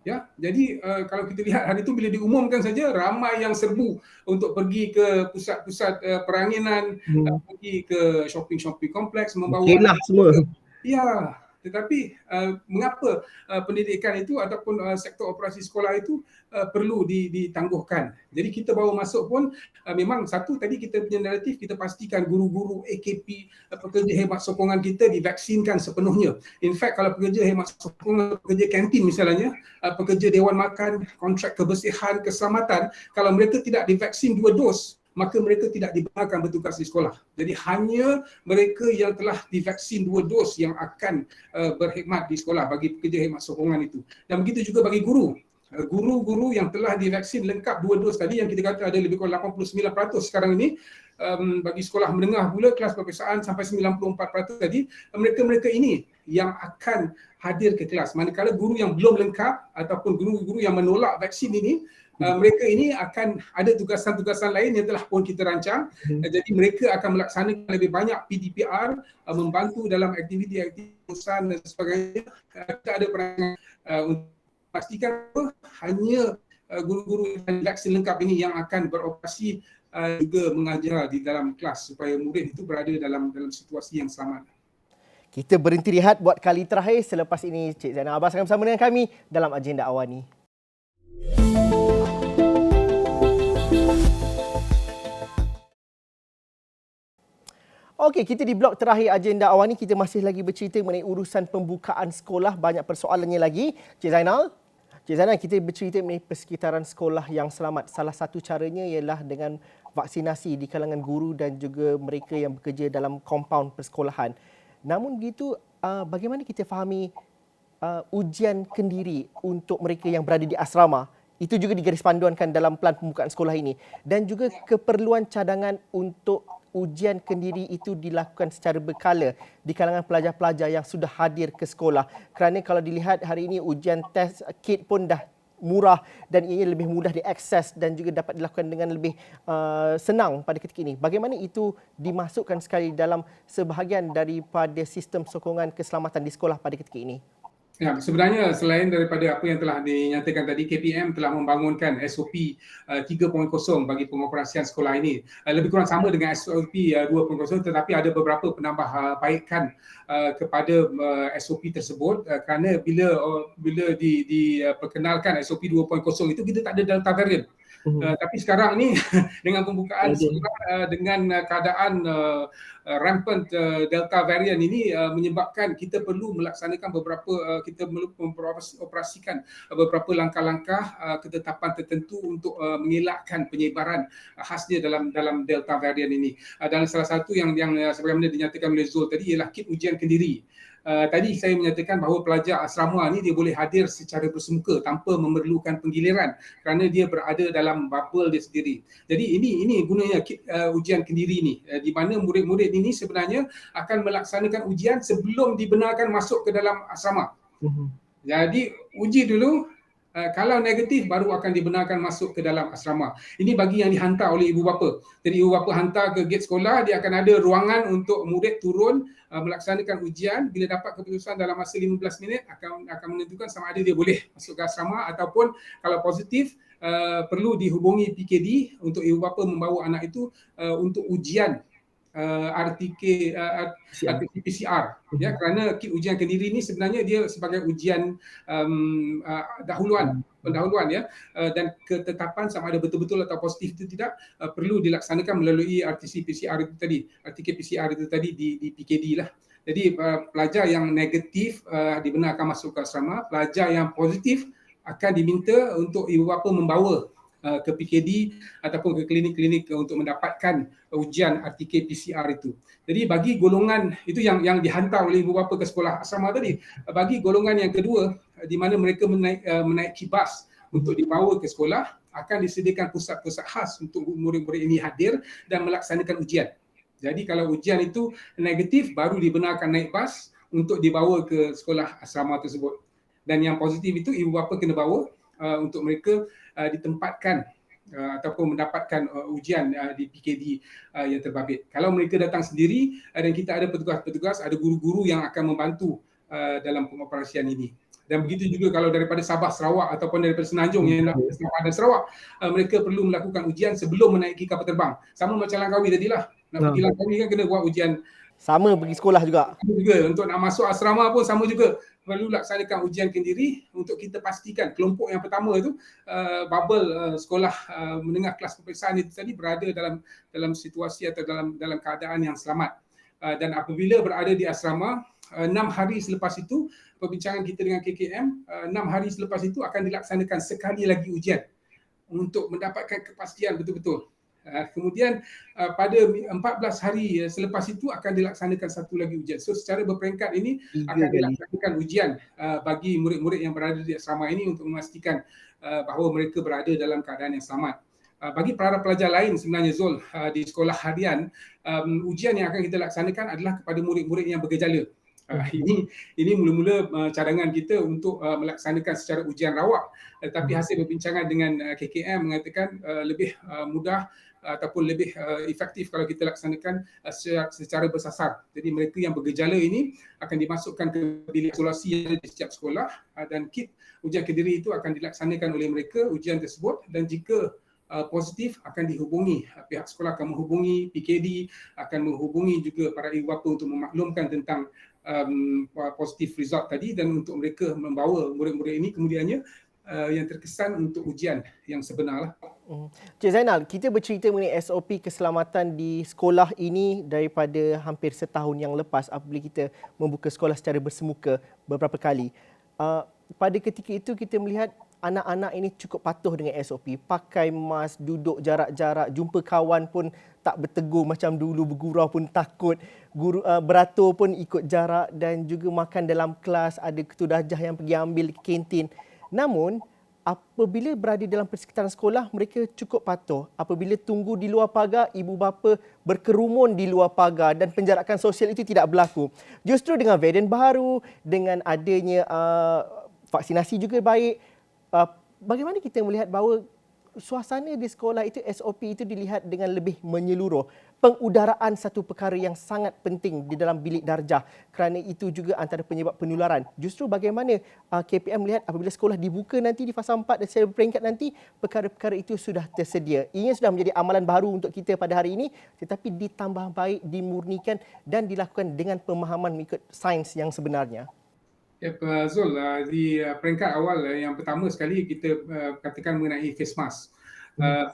Ya, jadi kalau kita lihat hari itu bila diumumkan saja, ramai yang serbu untuk pergi ke pusat-pusat peranginan, pergi ke shopping kompleks, membawa lah semua. Ya, tetapi mengapa pendidikan itu ataupun sektor operasi sekolah itu perlu ditangguhkan. Jadi kita baru masuk pun memang satu tadi kita punya naratif, kita pastikan guru-guru AKP, pekerja hemat sokongan kita divaksinkan sepenuhnya. In fact, kalau pekerja hemat sokongan, pekerja kantin misalnya, pekerja dewan makan, kontrak kebersihan, keselamatan, kalau mereka tidak divaksin 2 dos, maka mereka tidak dibenarkan bertugas di sekolah. Jadi hanya mereka yang telah divaksin 2 dos yang akan berkhidmat di sekolah bagi pekerja hemat sokongan itu. Dan begitu juga bagi guru. Guru-guru yang telah divaksin lengkap 2 dos tadi yang kita kata ada lebih kurang 89% sekarang ini, bagi sekolah menengah pula kelas peperiksaan sampai 94% tadi, mereka-mereka ini yang akan hadir ke kelas. Manakala guru yang belum lengkap ataupun guru-guru yang menolak vaksin ini, mereka ini akan ada tugasan-tugasan lain yang telah pun kita rancang. Jadi mereka akan melaksanakan lebih banyak PDPR, membantu dalam aktiviti-aktiviti perusahaan dan sebagainya. Kita ada perancangan untuk pastikan hanya guru-guru yang vaksin lengkap ini yang akan beroperasi juga mengajar di dalam kelas supaya murid itu berada dalam situasi yang selamat. Kita berhenti rehat buat kali terakhir. Selepas ini Cik Zainal Abbas akan bersama dengan kami dalam agenda awani. Okey, kita di blok terakhir agenda awal ni kita masih lagi bercerita mengenai urusan pembukaan sekolah. Banyak persoalannya lagi. Cik Zainal, kita bercerita mengenai persekitaran sekolah yang selamat. Salah satu caranya ialah dengan vaksinasi di kalangan guru dan juga mereka yang bekerja dalam kompaun persekolahan. Namun begitu, bagaimana kita fahami ujian kendiri untuk mereka yang berada di asrama? Itu juga digarispanduankan dalam pelan pembukaan sekolah ini. Dan juga keperluan cadangan untuk ujian kendiri itu dilakukan secara berkala di kalangan pelajar-pelajar yang sudah hadir ke sekolah. Kerana kalau dilihat hari ini ujian test kit pun dah murah dan ia lebih mudah diakses dan juga dapat dilakukan dengan lebih senang pada ketika ini. Bagaimana itu dimasukkan sekali dalam sebahagian daripada sistem sokongan keselamatan di sekolah pada ketika ini? Ya, sebenarnya selain daripada apa yang telah dinyatakan tadi, KPM telah membangunkan SOP 3.0 bagi pengoperasian sekolah ini. Lebih kurang sama dengan SOP 2.0 tetapi ada beberapa penambahbaikan kepada SOP tersebut kerana bila diperkenalkan SOP 2.0 itu kita tak ada delta variant. Tapi sekarang ni dengan pembukaan sekolah dengan keadaan rampant Delta varian ini menyebabkan kita perlu melaksanakan kita perlu operasikan beberapa langkah-langkah ketetapan tertentu untuk mengelakkan penyebaran khasnya dalam Delta varian ini. Dan salah satu yang sebagaimana dinyatakan oleh Zul tadi ialah kit ujian kendiri. Tadi saya menyatakan bahawa pelajar asrama ni dia boleh hadir secara bersemuka tanpa memerlukan penggiliran kerana dia berada dalam bubble dia sendiri. Jadi ini gunanya ujian kendiri ni, di mana murid-murid ini sebenarnya akan melaksanakan ujian sebelum dibenarkan masuk ke dalam asrama. Jadi uji dulu, kalau negatif baru akan dibenarkan masuk ke dalam asrama. Ini bagi yang dihantar oleh ibu bapa. Jadi ibu bapa hantar ke gate sekolah, dia akan ada ruangan untuk murid turun melaksanakan ujian. Bila dapat keputusan dalam masa 15 minit akan menentukan sama ada dia boleh masuk ke asrama ataupun kalau positif perlu dihubungi PKD untuk ibu bapa membawa anak itu untuk ujian RTK PCR ya, kerana kit ujian kendiri ni sebenarnya dia sebagai ujian pendahuluan ya, dan ketetapan sama ada betul-betul atau positif itu tidak perlu dilaksanakan melalui RTK PCR itu tadi di PKD lah. Jadi pelajar yang negatif dibenarkan masuk ke asrama, pelajar yang positif akan diminta untuk ibu bapa membawa ke PKD ataupun ke klinik-klinik untuk mendapatkan ujian RTK PCR itu. Jadi bagi golongan itu yang dihantar oleh ibu bapa ke sekolah asrama tadi, bagi golongan yang kedua di mana mereka menaiki bas untuk dibawa ke sekolah, akan disediakan pusat-pusat khas untuk murid-murid ini hadir dan melaksanakan ujian. Jadi kalau ujian itu negatif baru dibenarkan naik bas untuk dibawa ke sekolah asrama tersebut. Dan yang positif itu ibu bapa kena bawa untuk mereka ditempatkan ataupun mendapatkan ujian di PKD yang terbabit. Kalau mereka datang sendiri dan kita ada petugas-petugas, ada guru-guru yang akan membantu dalam pengoperasian ini. Dan begitu juga kalau daripada Sabah, Sarawak ataupun daripada Semenanjung yang nak ke Sabah dan Sarawak, mereka perlu melakukan ujian sebelum menaiki kapal terbang. Sama macam Langkawi tadilah. Nak pergi Langkawi kan kena buat ujian. Sama pergi sekolah juga. Untuk nak masuk asrama pun sama juga. Perlu laksanakan ujian kendiri untuk kita pastikan kelompok yang pertama itu bubble sekolah menengah kelas peperiksaan itu tadi berada dalam situasi atau dalam keadaan yang selamat. Dan apabila berada di asrama 6 hari selepas itu, perbincangan kita dengan KKM, 6 hari selepas itu akan dilaksanakan sekali lagi ujian untuk mendapatkan kepastian betul-betul. Kemudian pada 14 hari selepas itu akan dilaksanakan satu lagi ujian. So secara berperingkat ini akan dilaksanakan ujian bagi murid-murid yang berada di asrama ini untuk memastikan bahawa mereka berada dalam keadaan yang selamat. Bagi para pelajar lain sebenarnya Zul, di sekolah harian, ujian yang akan kita laksanakan adalah kepada murid-murid yang bergejala. Ini mula-mula cadangan kita untuk melaksanakan secara ujian rawak, tapi hasil perbincangan dengan KKM mengatakan lebih mudah ataupun lebih efektif kalau kita laksanakan secara bersasar. Jadi mereka yang bergejala ini akan dimasukkan ke bilik isolasi di setiap sekolah dan kit ujian kendiri itu akan dilaksanakan oleh mereka ujian tersebut, dan jika positif akan dihubungi, pihak sekolah akan menghubungi PKD, akan menghubungi juga para ibu bapa untuk memaklumkan tentang positif result tadi, dan untuk mereka membawa murid-murid ini kemudiannya yang terkesan untuk ujian yang sebenar lah. Cik Zainal, kita bercerita mengenai SOP keselamatan di sekolah ini daripada hampir setahun yang lepas apabila kita membuka sekolah secara bersemuka beberapa kali. Pada ketika itu kita melihat anak-anak ini cukup patuh dengan SOP. Pakai mask, duduk jarak-jarak, jumpa kawan pun tak bertegur macam dulu, bergurau pun takut. Beratur pun ikut jarak, dan juga makan dalam kelas, ada ketua darjah yang pergi ambil ke kantin. Namun, apabila berada dalam persekitaran sekolah, mereka cukup patuh. Apabila tunggu di luar pagar, ibu bapa berkerumun di luar pagar dan penjarakan sosial itu tidak berlaku. Justru dengan varian baru, dengan adanya vaksinasi juga baik, bagaimana kita melihat bahawa suasana di sekolah itu, SOP itu dilihat dengan lebih menyeluruh. Pengudaraan satu perkara yang sangat penting di dalam bilik darjah, kerana itu juga antara penyebab penularan. Justru bagaimana KPM melihat apabila sekolah dibuka nanti di fasa 4 dan secara peringkat nanti, perkara-perkara itu sudah tersedia. Ianya sudah menjadi amalan baru untuk kita pada hari ini, tetapi ditambah baik, dimurnikan dan dilakukan dengan pemahaman mengikut sains yang sebenarnya. Ya, Zul, di peringkat awal yang pertama sekali kita katakan mengenai face mask.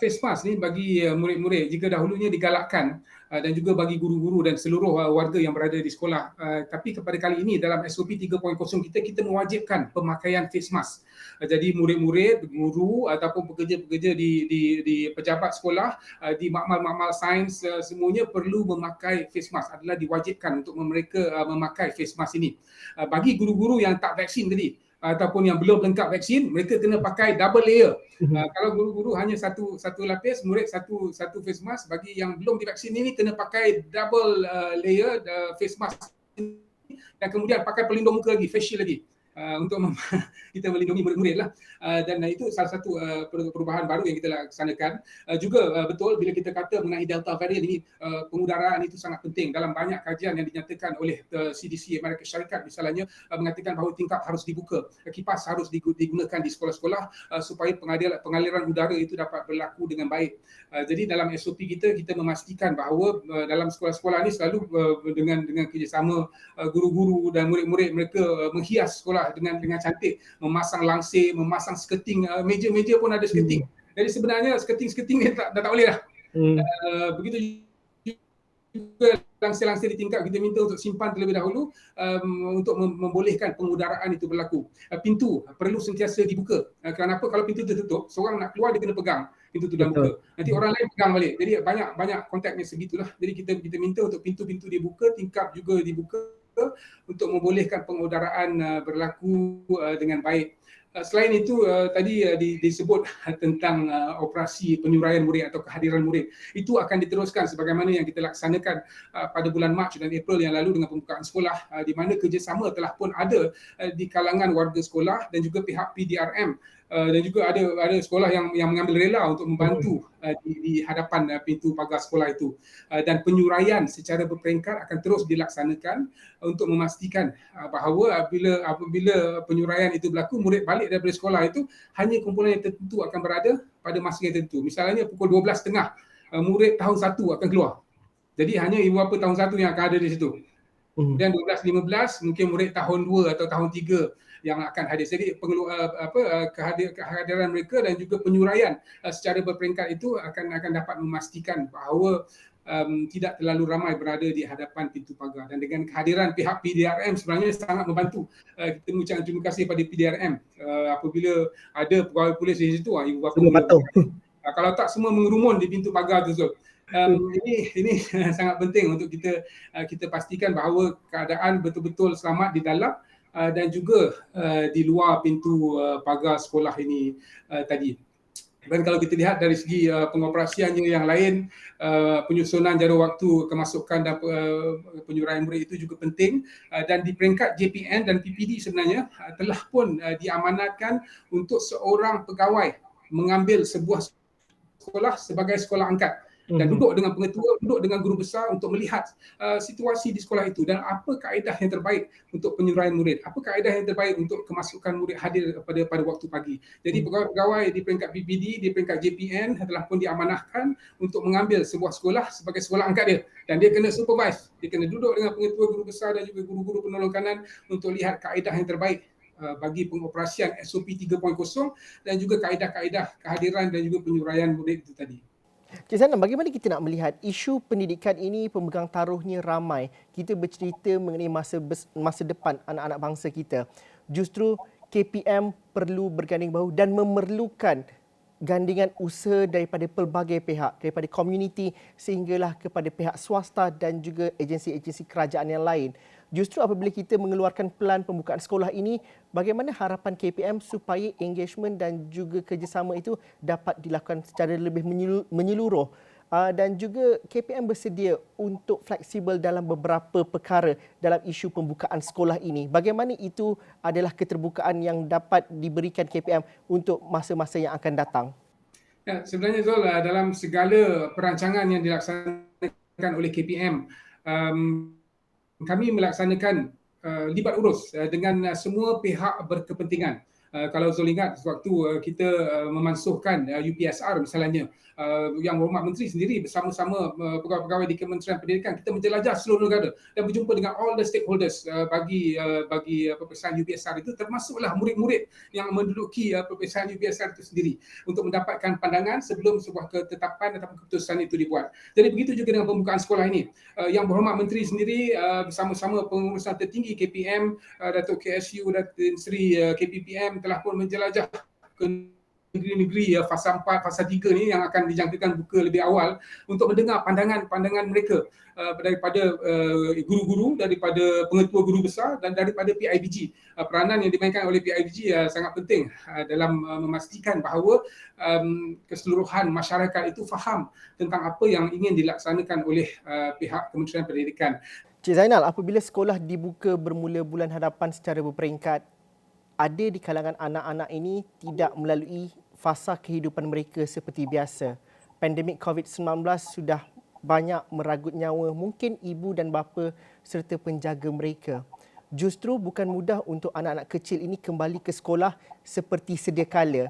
Face mask ni bagi murid-murid jika dahulunya digalakkan dan juga bagi guru-guru dan seluruh warga yang berada di sekolah. Tapi kepada kali ini dalam SOP 3.0 kita mewajibkan pemakaian face mask. Jadi murid-murid, guru ataupun pekerja-pekerja di pejabat sekolah, di makmal-makmal sains, semuanya perlu memakai face mask, adalah diwajibkan untuk mereka memakai face mask ini. Bagi guru-guru yang tak vaksin tadi, ataupun yang belum lengkap vaksin, mereka kena pakai double layer. Kalau guru-guru hanya satu lapis, murid satu face mask. Bagi yang belum divaksin ini kena pakai double layer face mask dan kemudian pakai pelindung muka lagi, face shield lagi. Untuk kita melindungi murid-murid lah. Dan itu salah satu perubahan baru yang kita laksanakan. Juga betul bila kita kata mengenai Delta variant ini, pengudaraan itu sangat penting. Dalam banyak kajian yang dinyatakan oleh CDC Amerika Syarikat misalnya, mengatakan bahawa tingkap harus dibuka, kipas harus digunakan di sekolah-sekolah supaya pengaliran udara itu dapat berlaku dengan baik. Jadi dalam SOP kita memastikan bahawa dalam sekolah-sekolah ini selalu dengan kerjasama guru-guru dan murid-murid, mereka menghias sekolah dengan cantik, memasang langsir, memasang sketing, meja-meja pun ada sketing. Jadi sebenarnya sketing ni dah tak boleh dah. Begitu juga langsir-langsir di tingkap kita minta untuk simpan terlebih dahulu untuk membolehkan pengudaraan itu berlaku. Pintu perlu sentiasa dibuka. Kenapa? Kalau pintu tertutup, seorang nak keluar dia kena pegang pintu tu dalam buka. Nanti orang lain pegang balik. Jadi banyak kontaknya segitulah. Jadi kita minta untuk pintu-pintu dibuka, tingkap juga dibuka untuk membolehkan pengudaraan berlaku dengan baik. Selain itu, tadi disebut tentang operasi penyuraian murid atau kehadiran murid. Itu akan diteruskan sebagaimana yang kita laksanakan pada bulan Mac dan April yang lalu dengan pembukaan sekolah, di mana kerjasama telah pun ada di kalangan warga sekolah dan juga pihak PDRM. Dan juga ada sekolah yang mengambil rela untuk membantu di hadapan pintu pagar sekolah itu. Dan penyuraian secara berperingkat akan terus dilaksanakan untuk memastikan bahawa apabila penyuraian itu berlaku, murid balik daripada sekolah itu hanya kumpulan yang tertentu akan berada pada masa yang tertentu. Misalnya pukul 12.30 murid tahun 1 akan keluar. Jadi hanya ibu bapa tahun 1 yang akan ada di situ. Kemudian 12.15 mungkin murid tahun 2 atau tahun 3 yang akan hadir. Jadi kehadiran mereka dan juga penyuraian secara berperingkat itu akan dapat memastikan bahawa tidak terlalu ramai berada di hadapan pintu pagar. Dan dengan kehadiran pihak PDRM sebenarnya sangat membantu. Kita mengucapkan terima kasih pada PDRM apabila ada pegawai polis di situ, ibu bapa kalau tak semua mengerumun di pintu pagar tu. Ini sangat penting untuk kita pastikan bahawa keadaan betul-betul selamat di dalam dan juga di luar pintu pagar sekolah ini tadi. Dan kalau kita lihat dari segi pengoperasiannya yang lain, penyusunan jadual waktu kemasukan dan penyuraian murid itu juga penting, dan di peringkat JPN dan PPD sebenarnya telah pun diamanatkan untuk seorang pegawai mengambil sebuah sekolah sebagai sekolah angkat dan duduk dengan pengetua, duduk dengan guru besar untuk melihat situasi di sekolah itu dan apa kaedah yang terbaik untuk penyuraian murid, apa kaedah yang terbaik untuk kemasukan murid hadir pada waktu pagi. Jadi pegawai-pegawai di peringkat PPD, di peringkat JPN telah pun diamanahkan untuk mengambil sebuah sekolah sebagai sekolah angkat dia, dan dia kena supervise, dia kena duduk dengan pengetua, guru besar dan juga guru-guru penolong kanan untuk lihat kaedah yang terbaik bagi pengoperasian SOP 3.0 dan juga kaedah-kaedah kehadiran dan juga penyuraian murid itu tadi. Cik Sanam, bagaimana kita nak melihat isu pendidikan ini pemegang taruhnya ramai. Kita bercerita mengenai masa depan anak-anak bangsa kita. Justru KPM perlu berganding bahu dan memerlukan gandingan usaha daripada pelbagai pihak, daripada komuniti sehinggalah kepada pihak swasta dan juga agensi-agensi kerajaan yang lain. Justru apabila kita mengeluarkan pelan pembukaan sekolah ini, bagaimana harapan KPM supaya engagement dan juga kerjasama itu dapat dilakukan secara lebih menyeluruh, dan juga KPM bersedia untuk fleksibel dalam beberapa perkara dalam isu pembukaan sekolah ini. Bagaimana itu adalah keterbukaan yang dapat diberikan KPM untuk masa-masa yang akan datang? Ya, sebenarnya Zul, dalam segala perancangan yang dilaksanakan oleh KPM, kami melaksanakan libat urus dengan semua pihak berkepentingan. Kalau Zul ingat sewaktu kita memansuhkan UPSR misalnya, Yang Berhormat Menteri sendiri bersama-sama pegawai-pegawai di Kementerian Pendidikan, kita menjelajah seluruh negara dan berjumpa dengan all the stakeholders bagi peperiksaan UPSR itu, termasuklah murid-murid yang menduduki peperiksaan UPSR itu sendiri untuk mendapatkan pandangan sebelum sebuah ketetapan atau keputusan itu dibuat. Jadi begitu juga dengan pembukaan sekolah ini. Yang Berhormat Menteri sendiri bersama-sama pengurusan tertinggi KPM, Datuk KSU dan Seri KPPM telah pun menjelajah ke negeri-negeri fasa 4, fasa 3 ni yang akan dijangkakan buka lebih awal untuk mendengar pandangan mereka daripada guru-guru, daripada pengetua guru besar dan daripada PIBG. Peranan yang dimainkan oleh PIBG sangat penting dalam memastikan bahawa keseluruhan masyarakat itu faham tentang apa yang ingin dilaksanakan oleh pihak Kementerian Pendidikan. Cik Zainal, apabila sekolah dibuka bermula bulan hadapan secara berperingkat, ada di kalangan anak-anak ini tidak melalui fasa kehidupan mereka seperti biasa. Pandemik COVID-19 sudah banyak meragut nyawa mungkin ibu dan bapa serta penjaga mereka. Justru bukan mudah untuk anak-anak kecil ini kembali ke sekolah seperti sedia kala.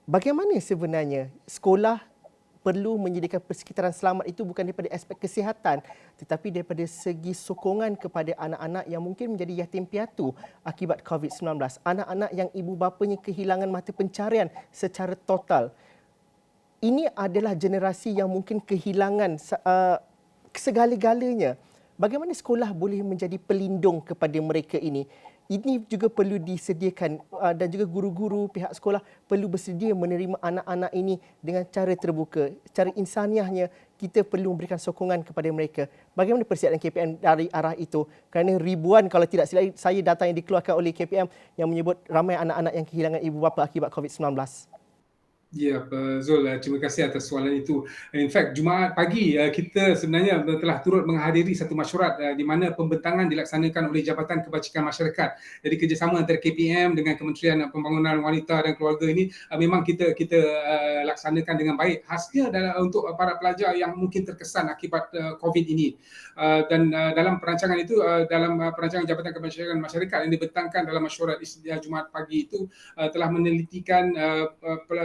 Bagaimana sebenarnya sekolah perlu menyediakan persekitaran selamat itu bukan daripada aspek kesihatan tetapi daripada segi sokongan kepada anak-anak yang mungkin menjadi yatim piatu akibat COVID-19. Anak-anak yang ibu bapanya kehilangan mata pencarian secara total. Ini adalah generasi yang mungkin kehilangan segala-galanya. Bagaimana sekolah boleh menjadi pelindung kepada mereka ini? Ini juga perlu disediakan dan juga guru-guru pihak sekolah perlu bersedia menerima anak-anak ini dengan cara terbuka. Secara insaniahnya kita perlu memberikan sokongan kepada mereka. Bagaimana persiapan KPM dari arah itu? Kerana ribuan, kalau tidak silap saya, data yang dikeluarkan oleh KPM yang menyebut ramai anak-anak yang kehilangan ibu bapa akibat COVID-19. Ya, Zul, terima kasih atas soalan itu. In fact, Jumaat pagi kita sebenarnya telah turut menghadiri satu mesyuarat di mana pembentangan dilaksanakan oleh Jabatan Kebajikan Masyarakat. Jadi kerjasama antara KPM dengan Kementerian Pembangunan Wanita dan Keluarga ini memang kita laksanakan dengan baik. Khasnya untuk para pelajar yang mungkin terkesan akibat COVID ini. Dan dalam perancangan itu, dalam perancangan Jabatan Kebajikan Masyarakat yang dibentangkan dalam mesyuarat Jumaat pagi itu telah menelitikan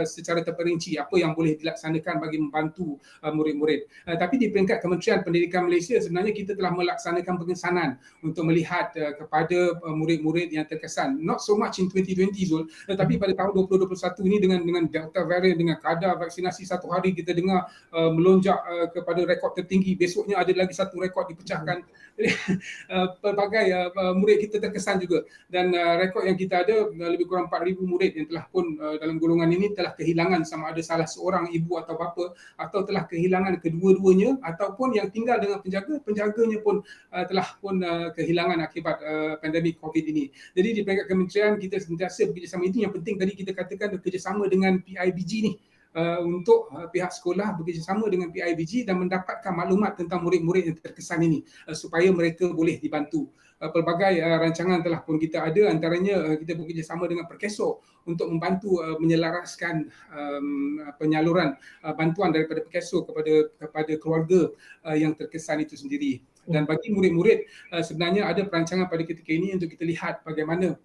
secara terperinci apa yang boleh dilaksanakan bagi membantu murid-murid. Tapi di peringkat Kementerian Pendidikan Malaysia sebenarnya kita telah melaksanakan pengesanan untuk melihat kepada murid-murid yang terkesan. Not so much in 2020 Zul, tetapi pada tahun 2021 ini dengan Delta variant, dengan kadar vaksinasi satu hari kita dengar melonjak kepada rekod tertinggi. Besoknya ada lagi satu rekod dipecahkan. Pelbagai murid kita terkesan juga dan rekod yang kita ada lebih kurang 4,000 murid yang telah pun dalam golongan ini telah kehilangan sama ada salah seorang ibu atau bapa atau telah kehilangan kedua-duanya ataupun yang tinggal dengan penjaganya pun telah pun kehilangan akibat pandemik COVID ini. Jadi di peringkat kementerian kita sentiasa bekerjasama. Itu yang penting tadi kita katakan bekerjasama dengan PIBG ni. Untuk pihak sekolah bekerjasama dengan PIBG dan mendapatkan maklumat tentang murid-murid yang terkesan ini supaya mereka boleh dibantu. Pelbagai rancangan telah pun kita ada, antaranya kita bekerjasama dengan Perkeso untuk membantu menyelaraskan penyaluran bantuan daripada Perkeso kepada keluarga yang terkesan itu sendiri. Dan bagi murid-murid sebenarnya ada perancangan pada ketika ini untuk kita lihat bagaimana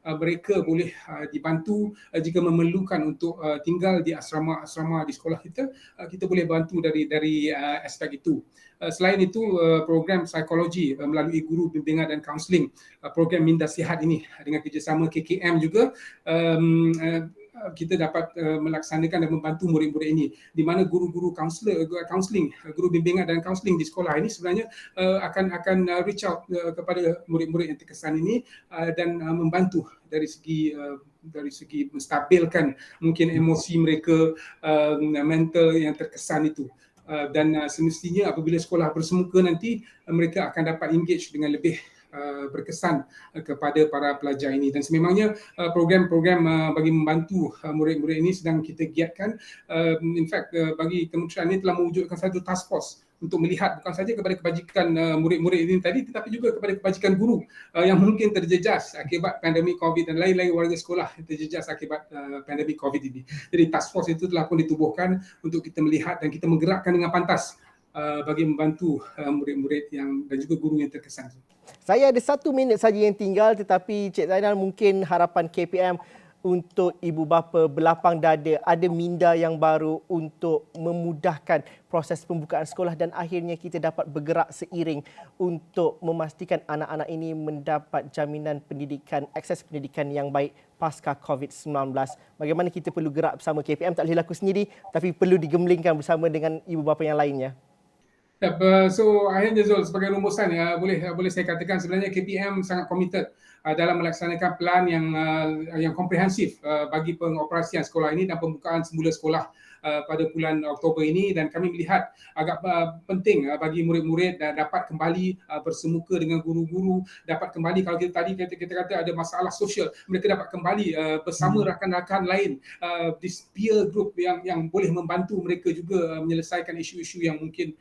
mereka boleh dibantu jika memerlukan untuk tinggal di asrama-asrama di sekolah kita, kita boleh bantu dari aspek itu. Selain itu, program psikologi melalui guru bimbingan dan kaunseling, program Minda Sihat ini dengan kerjasama KKM juga, kita dapat melaksanakan dan membantu murid-murid ini, di mana guru-guru kaunseling, guru bimbingan dan kaunseling di sekolah ini sebenarnya akan reach out kepada murid-murid yang terkesan ini dan membantu dari segi menstabilkan mungkin emosi mereka, mental yang terkesan itu. Dan semestinya apabila sekolah bersemuka nanti mereka akan dapat engage dengan lebih berkesan kepada para pelajar ini. Dan sememangnya program-program bagi membantu murid-murid ini sedang kita giatkan. In fact, bagi kementerian ini telah mewujudkan satu task force untuk melihat bukan saja kepada kebajikan murid-murid ini tadi, tetapi juga kepada kebajikan guru yang mungkin terjejas akibat pandemik COVID dan lain-lain warga sekolah yang terjejas akibat pandemik COVID ini. Jadi task force itu telah pun ditubuhkan untuk kita melihat dan kita menggerakkan dengan pantas bagi membantu murid-murid dan juga guru yang terkesan. Saya ada 1 minit saja yang tinggal, tetapi Cik Zainal, mungkin harapan KPM untuk ibu bapa berlapang dada, ada minda yang baru untuk memudahkan proses pembukaan sekolah dan akhirnya kita dapat bergerak seiring untuk memastikan anak-anak ini mendapat jaminan pendidikan, akses pendidikan yang baik pasca COVID-19. Bagaimana kita perlu gerak bersama KPM, tak boleh laku sendiri tapi perlu digemblingkan bersama dengan ibu bapa yang lainnya. So akhirnya Zul, sebagai rumusan boleh saya katakan sebenarnya KPM sangat komited dalam melaksanakan plan yang komprehensif bagi pengoperasian sekolah ini dan pembukaan semula sekolah pada bulan Oktober ini, dan kami melihat agak penting bagi murid-murid dapat kembali bersemuka dengan guru-guru, dapat kembali, kalau kita kata ada masalah sosial, mereka dapat kembali bersama rakan-rakan lain di peer group yang boleh membantu mereka juga menyelesaikan isu-isu yang mungkin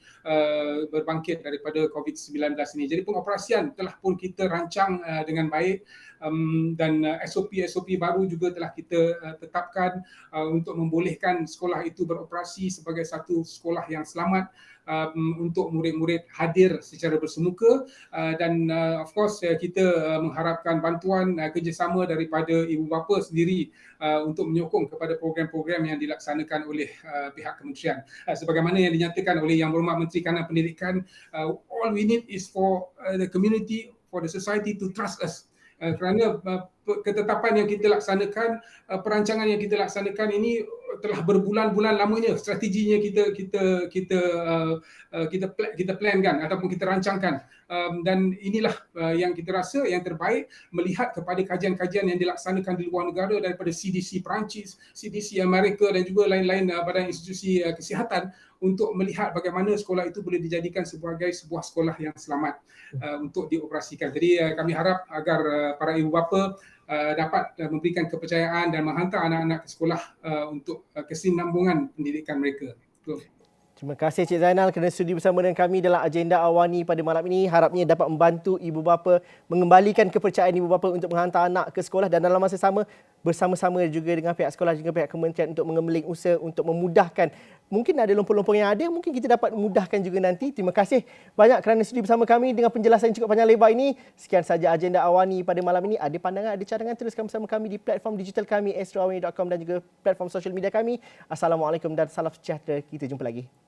berbangkit daripada COVID-19 ini. Jadi pengoperasian telah pun kita rancang dengan baik, dan SOP baru juga telah kita tetapkan untuk membolehkan sekolah itu beroperasi sebagai satu sekolah yang selamat untuk murid-murid hadir secara bersemuka, dan of course kita mengharapkan bantuan kerjasama daripada ibu bapa sendiri untuk menyokong kepada program-program yang dilaksanakan oleh pihak kementerian. Sebagaimana yang dinyatakan oleh Yang Berhormat Menteri Kanan Pendidikan, all we need is for the community, for the society to trust us. Kerana ketetapan yang kita laksanakan, perancangan yang kita laksanakan ini telah berbulan-bulan lamanya, strateginya kita plankan ataupun kita rancangkan, dan inilah yang kita rasa yang terbaik melihat kepada kajian-kajian yang dilaksanakan di luar negara daripada CDC Perancis, CDC Amerika dan juga lain-lain badan institusi kesihatan, untuk melihat bagaimana sekolah itu boleh dijadikan sebagai sebuah sekolah yang selamat untuk dioperasikan. Jadi kami harap agar para ibu bapa dapat memberikan kepercayaan dan menghantar anak-anak ke sekolah untuk kesinambungan pendidikan mereka. Terima kasih Cik Zainal kerana sudi bersama dengan kami dalam agenda Awani pada malam ini. Harapnya dapat membantu ibu bapa mengembalikan kepercayaan ibu bapa untuk menghantar anak ke sekolah, dan dalam masa sama bersama-sama juga dengan pihak sekolah juga pihak kementerian untuk mengemling usaha untuk memudahkan. Mungkin ada lompong-lompong yang ada, mungkin kita dapat mudahkan juga nanti. Terima kasih banyak kerana sudi bersama kami dengan penjelasan yang cukup panjang lebar ini. Sekian saja agenda Awani pada malam ini. Ada pandangan, ada cadangan, teruskan bersama kami di platform digital kami astroawani.com dan juga platform sosial media kami. Assalamualaikum dan salam sejahtera. Kita jumpa lagi.